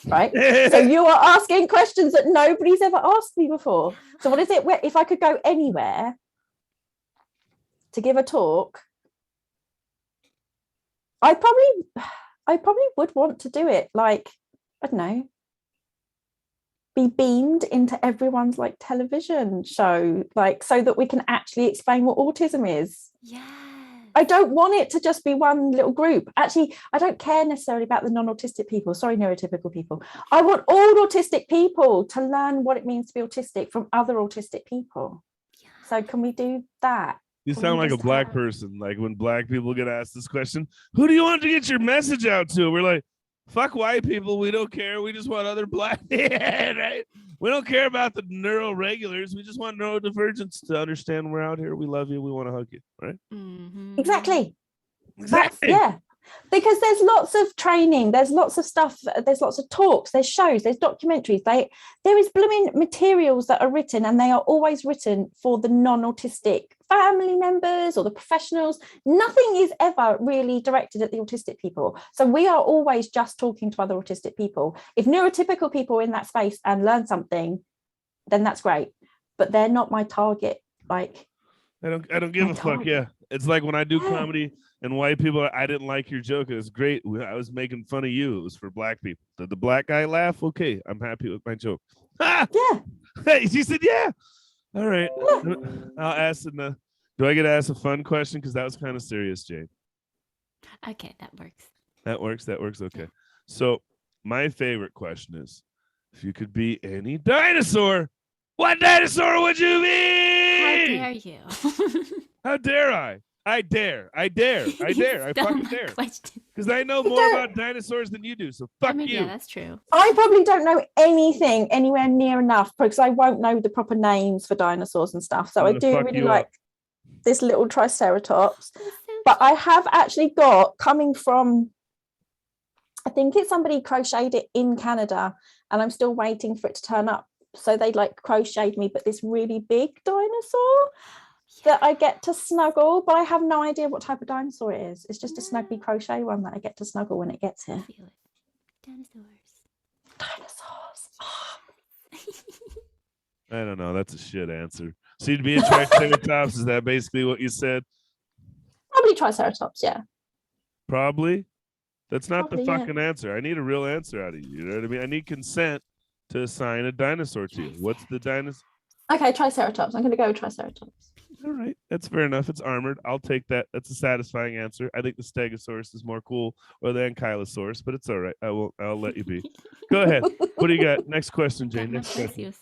right? So you are asking questions that nobody's ever asked me before. So what is it, if I could go anywhere to give a talk, I probably would want to do it like, I don't know, be beamed into everyone's like television show, like so that we can actually explain what autism is. Yes. I don't want it to just be one little group. Actually, I don't care necessarily about the non-autistic people. Sorry, neurotypical people. I want all autistic people to learn what it means to be autistic from other autistic people. Yeah. So can we do that? You Can sound we like a just black have- person. Like when black people get asked this question, who do you want to get your message out to? We're like, fuck white people. We don't care. We just want other black. Yeah, right? We don't care about the neuroregulars. We just want neurodivergents to understand we're out here. We love you. We want to hug you. Right? Mm-hmm. Exactly. Exactly. Yeah. Because there's lots of training, there's lots of stuff, there's lots of talks, there's shows, there's documentaries. There is blooming materials that are written, and they are always written for the non-autistic family members or the professionals. Nothing is ever really directed at the autistic people. So we are always just talking to other autistic people. If neurotypical people are in that space and learn something, then that's great. But they're not my target. Like, I don't give a fuck. Yeah. It's like when I do comedy and white people, I didn't like your joke. It was great. I was making fun of you. It was for black people. Did the black guy laugh? Okay, I'm happy with my joke. Yeah. Hey, she said, yeah. All right. I'll ask do I get to ask a fun question? Because that was kind of serious, Jane. Okay, that works. That works. That works. Okay. So my favorite question is, if you could be any dinosaur, what dinosaur would you be? How dare you? How dare I? I dare. I fucking dare. Because I know more about dinosaurs than you do. So fuck you. Yeah, that's true. I probably don't know anything anywhere near enough because I won't know the proper names for dinosaurs and stuff. So I do really like this little Triceratops. But I have actually got, coming from, I think it's somebody crocheted it in Canada, and I'm still waiting for it to turn up. So they like crocheted me, but this really big dinosaur that I get to snuggle, but I have no idea what type of dinosaur it is. It's just a snuggly crochet one that I get to snuggle when it gets here. Dinosaurs. Oh. I don't know. That's a shit answer. So you'd be a Triceratops. Is that basically what you said? Probably Triceratops, yeah. Probably. That's not Probably, the fucking answer. I need a real answer out of you. You know what I mean? I need consent to assign a dinosaur to you. What's the dinosaur? Okay, Triceratops. I'm going to go with Triceratops. All right, that's fair enough. It's armored. I'll take that. That's a satisfying answer. I think the Stegosaurus is more cool, or the Ankylosaurus, but it's all right. I'll let you be. Go ahead. What do you got? Next question, Jane. Next question.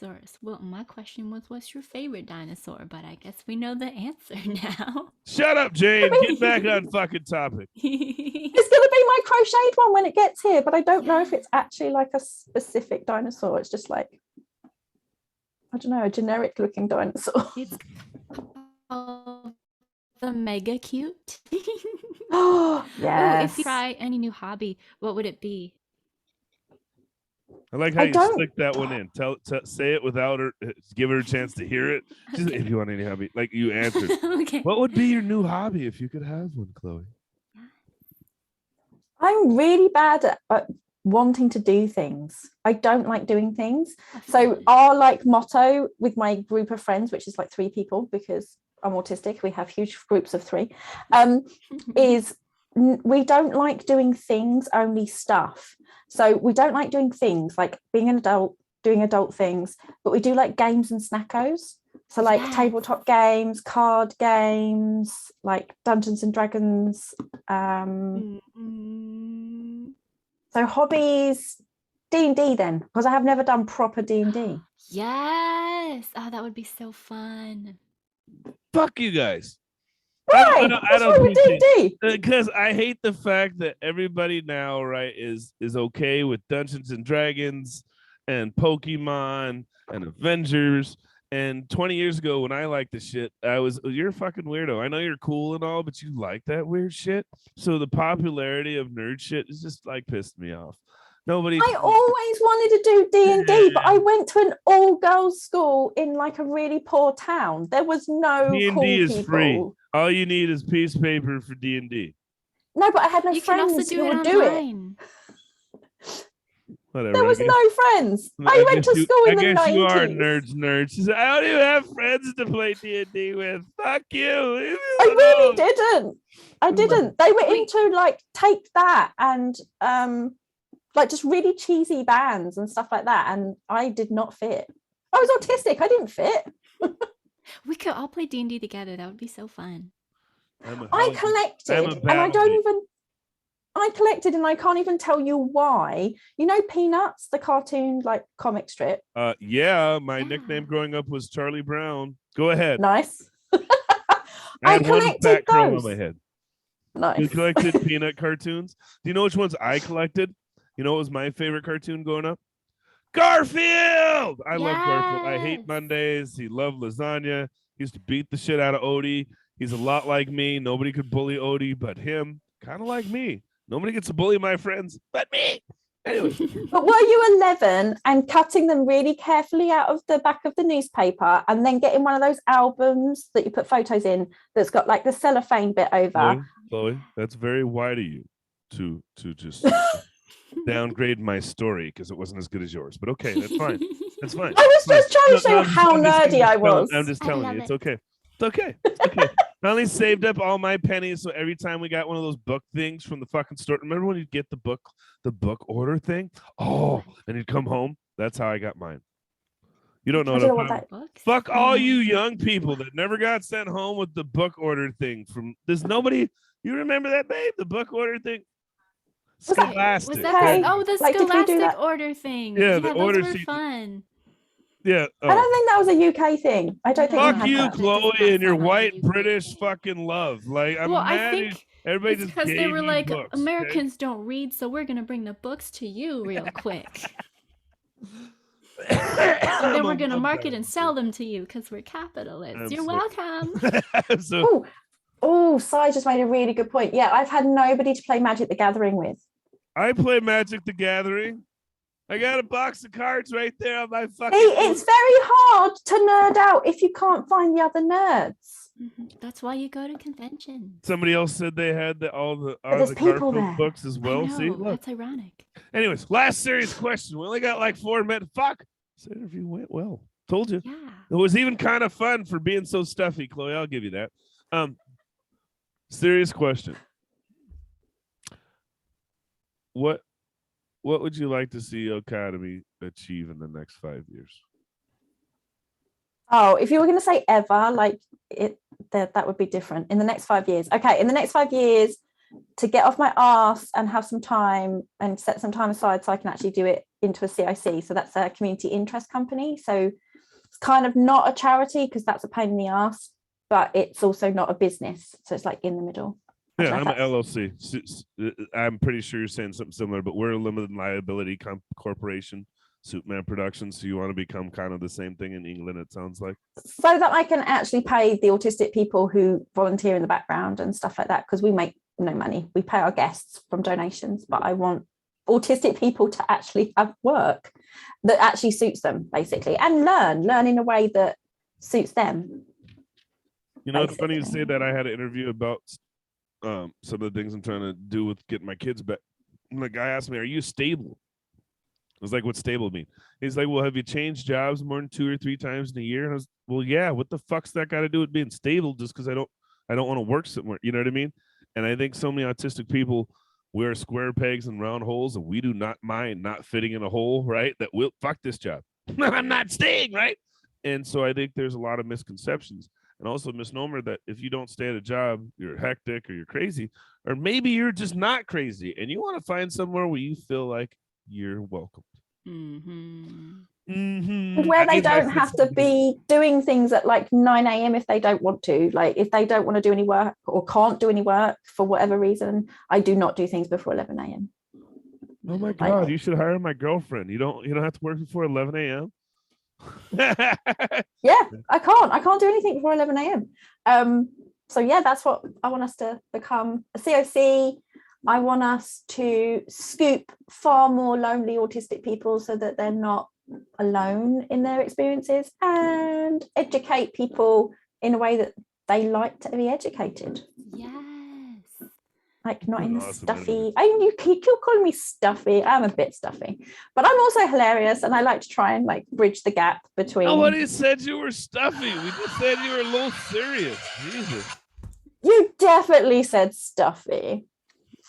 Well, my question was, what's your favorite dinosaur? But I guess we know the answer now. Shut up, Jane. Get back on fucking topic. It's going to be my crocheted one when it gets here, but I don't know if it's actually like a specific dinosaur. It's just like, I don't know, a generic looking dinosaur. It's the mega cute. Oh, yes. Ooh, if you try any new hobby, what would it be? I like how you slick that one in. Say it without her. Give her a chance to hear it. Just, if you want any hobby, like you answered. Okay. What would be your new hobby if you could have one, Chloe? I'm really bad at wanting to do things. I don't like doing things. So our like motto with my group of friends, which is like 3 people because I'm autistic, we have huge groups of 3, is we don't like doing things, only stuff. So we don't like doing things like being an adult, doing adult things, but we do like games and snackos. So like tabletop games, card games, like Dungeons and Dragons. So hobbies, D&D then, because I have never done proper D&D. Yes. Oh, that would be so fun. Fuck you guys. Right. I don't with D&D. Because I hate the fact that everybody now, right, is okay with Dungeons and Dragons and Pokemon and Avengers. And 20 years ago, when I liked the shit, you're a fucking weirdo. I know you're cool and all, but you like that weird shit. So the popularity of nerd shit is just like pissed me off. I always wanted to do D&D, but I went to an all-girls school in like a really poor town. There was no D&D cool is people. Free. All you need is piece of paper for D&D. No, but I had no friends who would do it. Whatever. There was no friends. I went to school in the 90s. I guess you are nerds. She said, I don't even have friends to play D&D with. Fuck you. I really didn't. I didn't. They were into like Take That and like just really cheesy bands and stuff like that. And I did not fit. I was autistic. I didn't fit. We could all play D&D together. That would be so fun. I collected and I can't even tell you why. You know Peanuts, the cartoon like comic strip? Yeah, my nickname growing up was Charlie Brown. Go ahead. Nice. I collected those. On my head. Nice. You collected Peanut cartoons? Do you know which ones I collected? You know what was my favorite cartoon growing up? Garfield! I love Garfield. I hate Mondays. He loved lasagna. He used to beat the shit out of Odie. He's a lot like me. Nobody could bully Odie but him. kind of like me. Nobody gets to bully my friends but me. Anyway. But were you 11 and cutting them really carefully out of the back of the newspaper and then getting one of those albums that you put photos in that's got like the cellophane bit over? Chloe, that's very wide of you to just downgrade my story because it wasn't as good as yours. But okay, that's fine. That's fine. I was just trying to show how nerdy I was. I'm just telling you, it's okay. It's okay. It's okay. I only saved up all my pennies, so every time we got one of those book things from the fucking store, remember when you'd get the book order thing? Oh, and you'd come home. That's how I got mine. You don't know what I'm talking. Fuck all you young people that never got sent home with the book order thing. There's nobody. You remember that, babe? The book order thing. Scholastic. Was that the Like, Scholastic order thing? Yeah, the order those were sheet. fun. Yeah. I don't think that was a UK thing. I don't think. Fuck you, that. Chloe, and your white British fucking love. Like, I'm mad. I think everybody it's just because they were like, books, Americans don't read, so we're gonna bring the books to you real quick. And then we're gonna market and sell them to you because we're capitalists. You're welcome. Sai just made a really good point. Yeah, I've had nobody to play Magic the Gathering with. I play Magic the Gathering. I got a box of cards right there on my fucking. It's very hard to nerd out if you can't find the other nerds. That's why you go to conventions. Somebody else said they had all the Garfield books as well. I know, See, look. that's ironic. Anyways, last serious question. We only got like 4 minutes. Fuck. This interview went well. Told you. Yeah. It was even kind of fun for being so stuffy, Chloe. I'll give you that. Serious question. What would you like to see Academy achieve in the next 5 years? Oh, if you were going to say ever, like that would be different. In the next 5 years. Okay, in the next 5 years, to get off my arse and have some time and set some time aside so I can actually do it into a CIC. So that's a community interest company. So it's kind of not a charity because that's a pain in the ass, but it's also not a business. So it's like in the middle. Yeah, I'm an LLC. I'm pretty sure you're saying something similar, but we're a limited liability corporation, Superman Productions. So you want to become kind of the same thing in England, it sounds like. So that I can actually pay the autistic people who volunteer in the background and stuff like that, because we make no money. We pay our guests from donations, but I want autistic people to actually have work that actually suits them, basically, and learn in a way that suits them. You know, it's funny you say that. I had an interview about some of the things I'm trying to do with getting my kids back. And the guy asked me, "Are you stable?" I was like, "What's stable mean?" He's like, "Well, have you changed jobs more than 2 or 3 times in a year?" And I was, "Well, yeah. What the fuck's that got to do with being stable? Just because I don't want to work somewhere." You know what I mean? And I think so many autistic people wear square pegs and round holes, and we do not mind not fitting in a hole, right? That will fuck this job. I'm not staying, right? And so I think there's a lot of misconceptions. And also misnomer that if you don't stay at a job, you're hectic or you're crazy, or maybe you're just not crazy and you want to find somewhere where you feel like you're welcomed. Where they don't have to be doing things at like 9 a.m. if they don't want to. Like if they don't want to do any work or can't do any work for whatever reason, I do not do things before 11 a.m. Oh my God, you should hire my girlfriend. You don't have to work before 11 a.m. Yeah, I can't do anything before 11 a.m. So yeah, that's what I want us to become, a COC. I want us to scoop far more lonely autistic people so that they're not alone in their experiences, and educate people in a way that they like to be educated. Yes. Like not in the stuffy. You keep calling me stuffy. I'm a bit stuffy, but I'm also hilarious, and I like to try and like bridge the gap between. Nobody said you were stuffy. We just said you were a little serious. Jesus. You definitely said stuffy.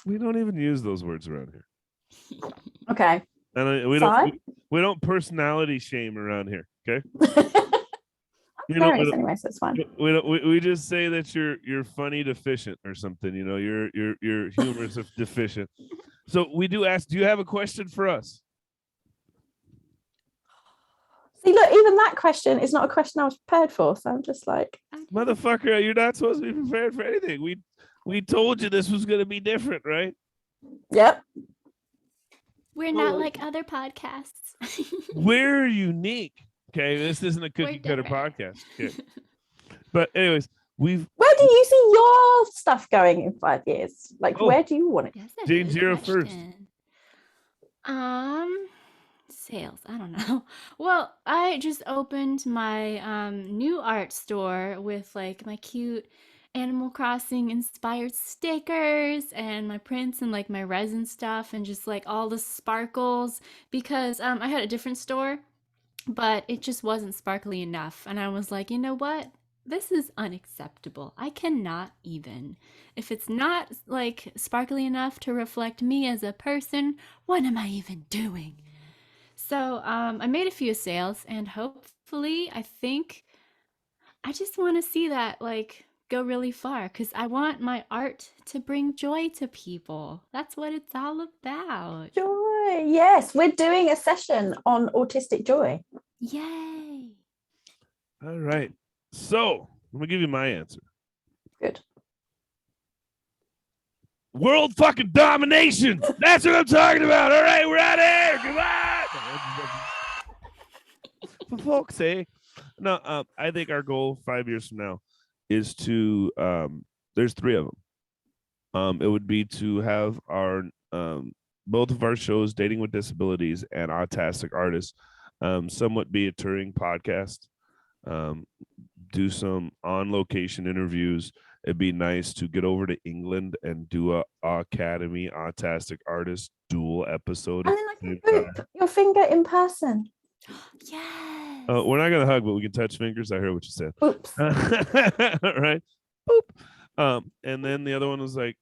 We don't even use those words around here. Okay. And we don't personality shame around here. Okay. Anyway, so it's fine. We just say that you're funny deficient or something. You know, you're humorous deficient. So we do ask, do you have a question for us? See, look, even that question is not a question I was prepared for. So I'm just like, motherfucker, you're not supposed to be prepared for anything. We told you this was going to be different, right? Yep. We're not like other podcasts. We're unique. Okay, this isn't a cookie cutter podcast. Okay. But anyways, We've Where do you see your stuff going in 5 years? Like, where do you want it? That's a Janejira good first. question. Sales. I don't know. Well, I just opened my new art store with like my cute Animal Crossing inspired stickers and my prints and like my resin stuff and just like all the sparkles because I had a different store, but it just wasn't sparkly enough. And I was like, you know what? This is unacceptable. I cannot even. If it's not like sparkly enough to reflect me as a person, what am I even doing? So I made a few sales, and hopefully, I think I just want to see that like go really far because I want my art to bring joy to people. That's what it's all about. Joy. Yes, we're doing a session on autistic joy. Yay! all right. So I'm gonna give you my answer. Good. World fucking domination. That's what I'm talking about. All right, we're out of here. Come on. For fuck's sake. No, I think our goal 5 years from now is to there's three of them. It would be to have our both of our shows, Dating with Disabilities and Autastic Artists, somewhat be a touring podcast. Do some on location interviews. It'd be nice to get over to England and do a Academy Autastic Artist dual episode. And then I can group your finger in person. Yes. We're not gonna hug, but we can touch fingers. I heard what you said. Oops. Right. Boop. And then the other one was like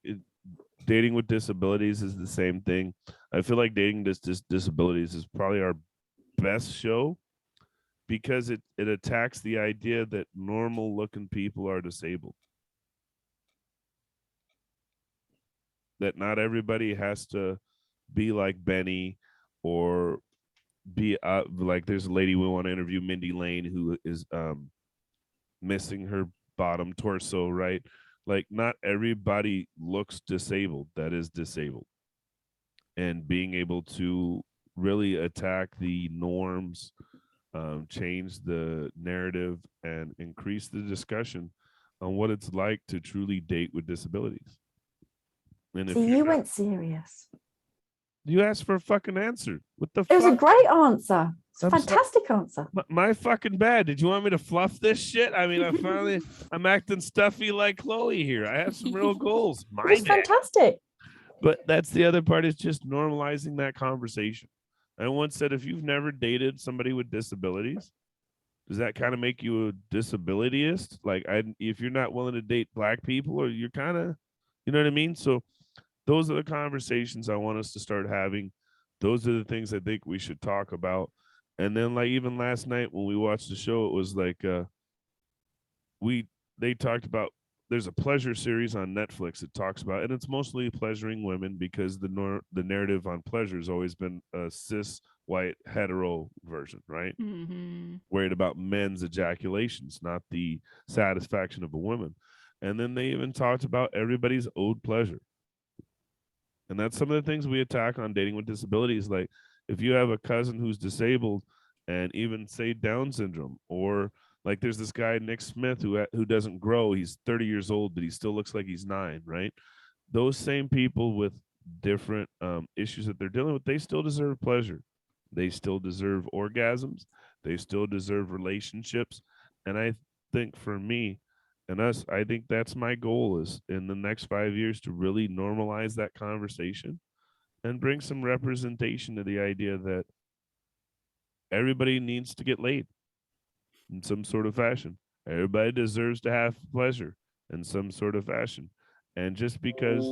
dating with disabilities is the same thing. I feel like dating disabilities is probably our best show because it attacks the idea that normal looking people are disabled. That not everybody has to be like Benny or be like there's a lady we want to interview, Mindy Lane, who is missing her bottom torso, right? Like not everybody looks disabled that is disabled. And being able to really attack the norms, change the narrative, and increase the discussion on what it's like to truly date with disabilities. And See, you went serious. You asked for a fucking answer. What the fuck? It was a great answer. It's a fantastic answer. My fucking bad. Did you want me to fluff this shit? I mean, I'm acting stuffy like Chloe here. I have some real goals. It's fantastic. But that's the other part is just normalizing that conversation. I once said, if you've never dated somebody with disabilities, does that kind of make you a disabilityist? Like, if you're not willing to date Black people, or you're kind of, you know what I mean? So those are the conversations I want us to start having. Those are the things I think we should talk about. And then, like, even last night when we watched the show, it was like they talked about, there's a pleasure series on Netflix that talks about, and it's mostly pleasuring women because the narrative on pleasure has always been a cis white hetero version, right? Mm-hmm. Worried about men's ejaculations, not the satisfaction of a woman. And then they even talked about everybody's owed pleasure. And that's some of the things we attack on Dating with Disabilities. Like if you have a cousin who's disabled and even say Down syndrome, or like there's this guy, Nick Smith, who doesn't grow. He's 30 years old, but he still looks like he's 9, right? Those same people with different issues that they're dealing with, they still deserve pleasure. They still deserve orgasms. They still deserve relationships. And I think for me and us, I think that's my goal, is in the next 5 years to really normalize that conversation and bring some representation to the idea that everybody needs to get laid in some sort of fashion. Everybody deserves to have pleasure in some sort of fashion. And just because,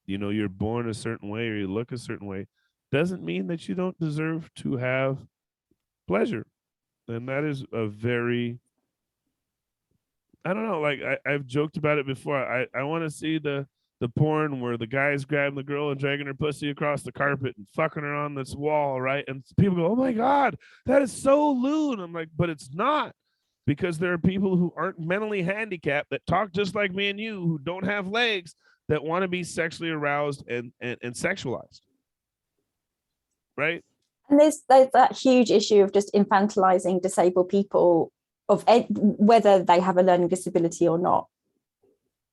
you know, you're born a certain way or you look a certain way doesn't mean that you don't deserve to have pleasure. And that is a very, I don't know, like I've joked about it before. I want to see the porn where the guy's grabbing the girl and dragging her pussy across the carpet and fucking her on this wall, right? And people go, oh my God, that is so lewd. I'm like, but it's not, because there are people who aren't mentally handicapped that talk just like me and you, who don't have legs, that want to be sexually aroused and sexualized. Right? And there's that huge issue of just infantilizing disabled people whether they have a learning disability or not.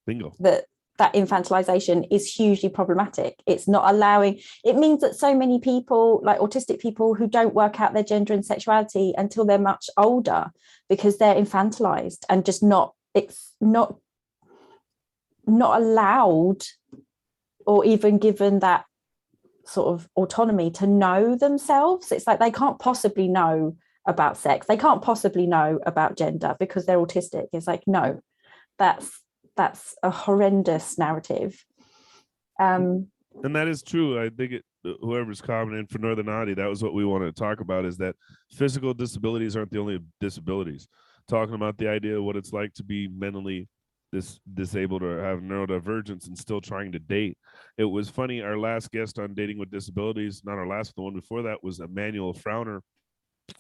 Bingo. That infantilization is hugely problematic. It's not allowing, it means that so many people, like autistic people, who don't work out their gender and sexuality until they're much older because they're infantilized and just not allowed or even given that sort of autonomy to know themselves. It's like they can't possibly know about sex. They can't possibly know about gender because they're autistic. It's like, no, that's a horrendous narrative. And that is true. I think whoever's commenting for Northern Audi, that was what we wanted to talk about, is that physical disabilities aren't the only disabilities. Talking about the idea of what it's like to be mentally disabled or have neurodivergence and still trying to date. It was funny. Our last guest on Dating with Disabilities, not our last, the one before that, was Emmanuel Frauner,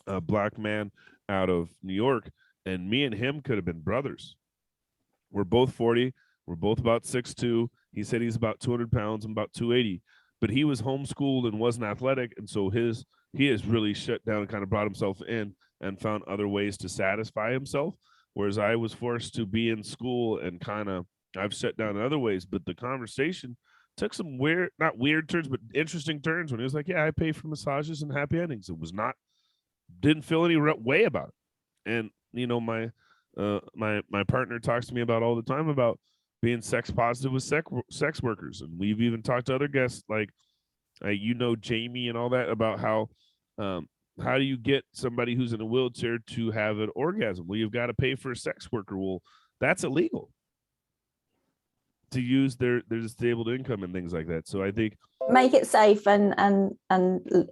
a Black man out of New York. And me and him could have been brothers. We're both 40. We're both about 6'2". He said he's about 200 pounds. I'm about 280. But he was homeschooled and wasn't athletic. And so he has really shut down and kind of brought himself in and found other ways to satisfy himself. Whereas I was forced to be in school and I've shut down in other ways. But the conversation took some not weird turns, but interesting turns when he was like, yeah, I pay for massages and happy endings. It was didn't feel any way about it. And, my partner talks to me about all the time about being sex positive with sex workers. And we've even talked to other guests like, Jamie and all that, about how do you get somebody who's in a wheelchair to have an orgasm? Well, you've got to pay for a sex worker. Well, that's illegal to use their disabled income and things like that. So I think make it safe and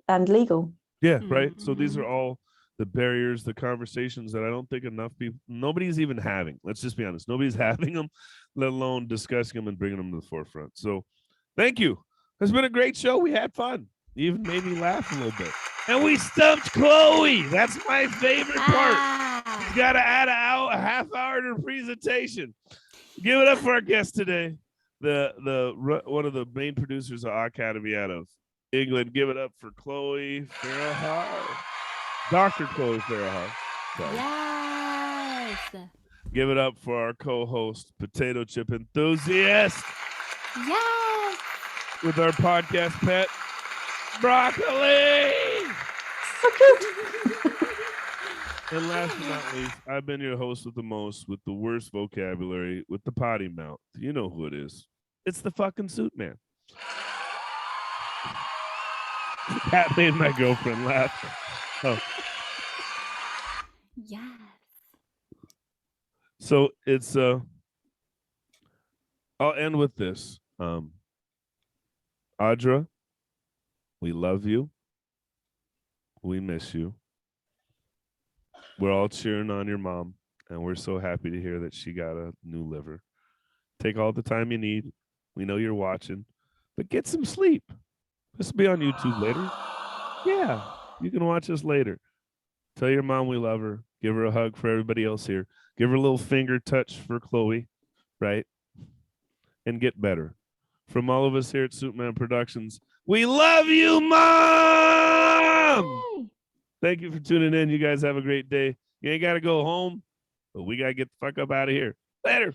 legal. Yeah, right. So these are all the barriers, the conversations that I don't think nobody's even having. Let's just be honest. Nobody's having them, let alone discussing them and bringing them to the forefront. So thank you. It's been a great show. We had fun. You even made me laugh a little bit. And we stumped Chloe. That's my favorite part. She's got to add a half hour to her presentation. Give it up for our guest today, the one of the main producers of Academy out of England. Give it up for Chloe Faraher. Dr. Chloe Faraher. Yes. Give it up for our co-host, Potato Chip Enthusiast. Yes. With our podcast pet, Broccoli. And last but not least, I've been your host with the most, with the worst vocabulary, with the potty mouth. You know who it is. It's the fucking suit man. That made my girlfriend laugh. Oh. Yes. So it's I'll end with this. Audra, we love you. We miss you. We're all cheering on your mom, and we're so happy to hear that she got a new liver. Take all the time you need. We know you're watching, but get some sleep. This will be on YouTube later. Yeah, you can watch us later. Tell your mom we love her. Give her a hug for everybody else here. Give her a little finger touch for Chloe, right? And get better. From all of us here at Suitman Productions, we love you, Mom! Yay! Thank you for tuning in. You guys have a great day. You ain't got to go home, but we got to get the fuck up out of here. Later.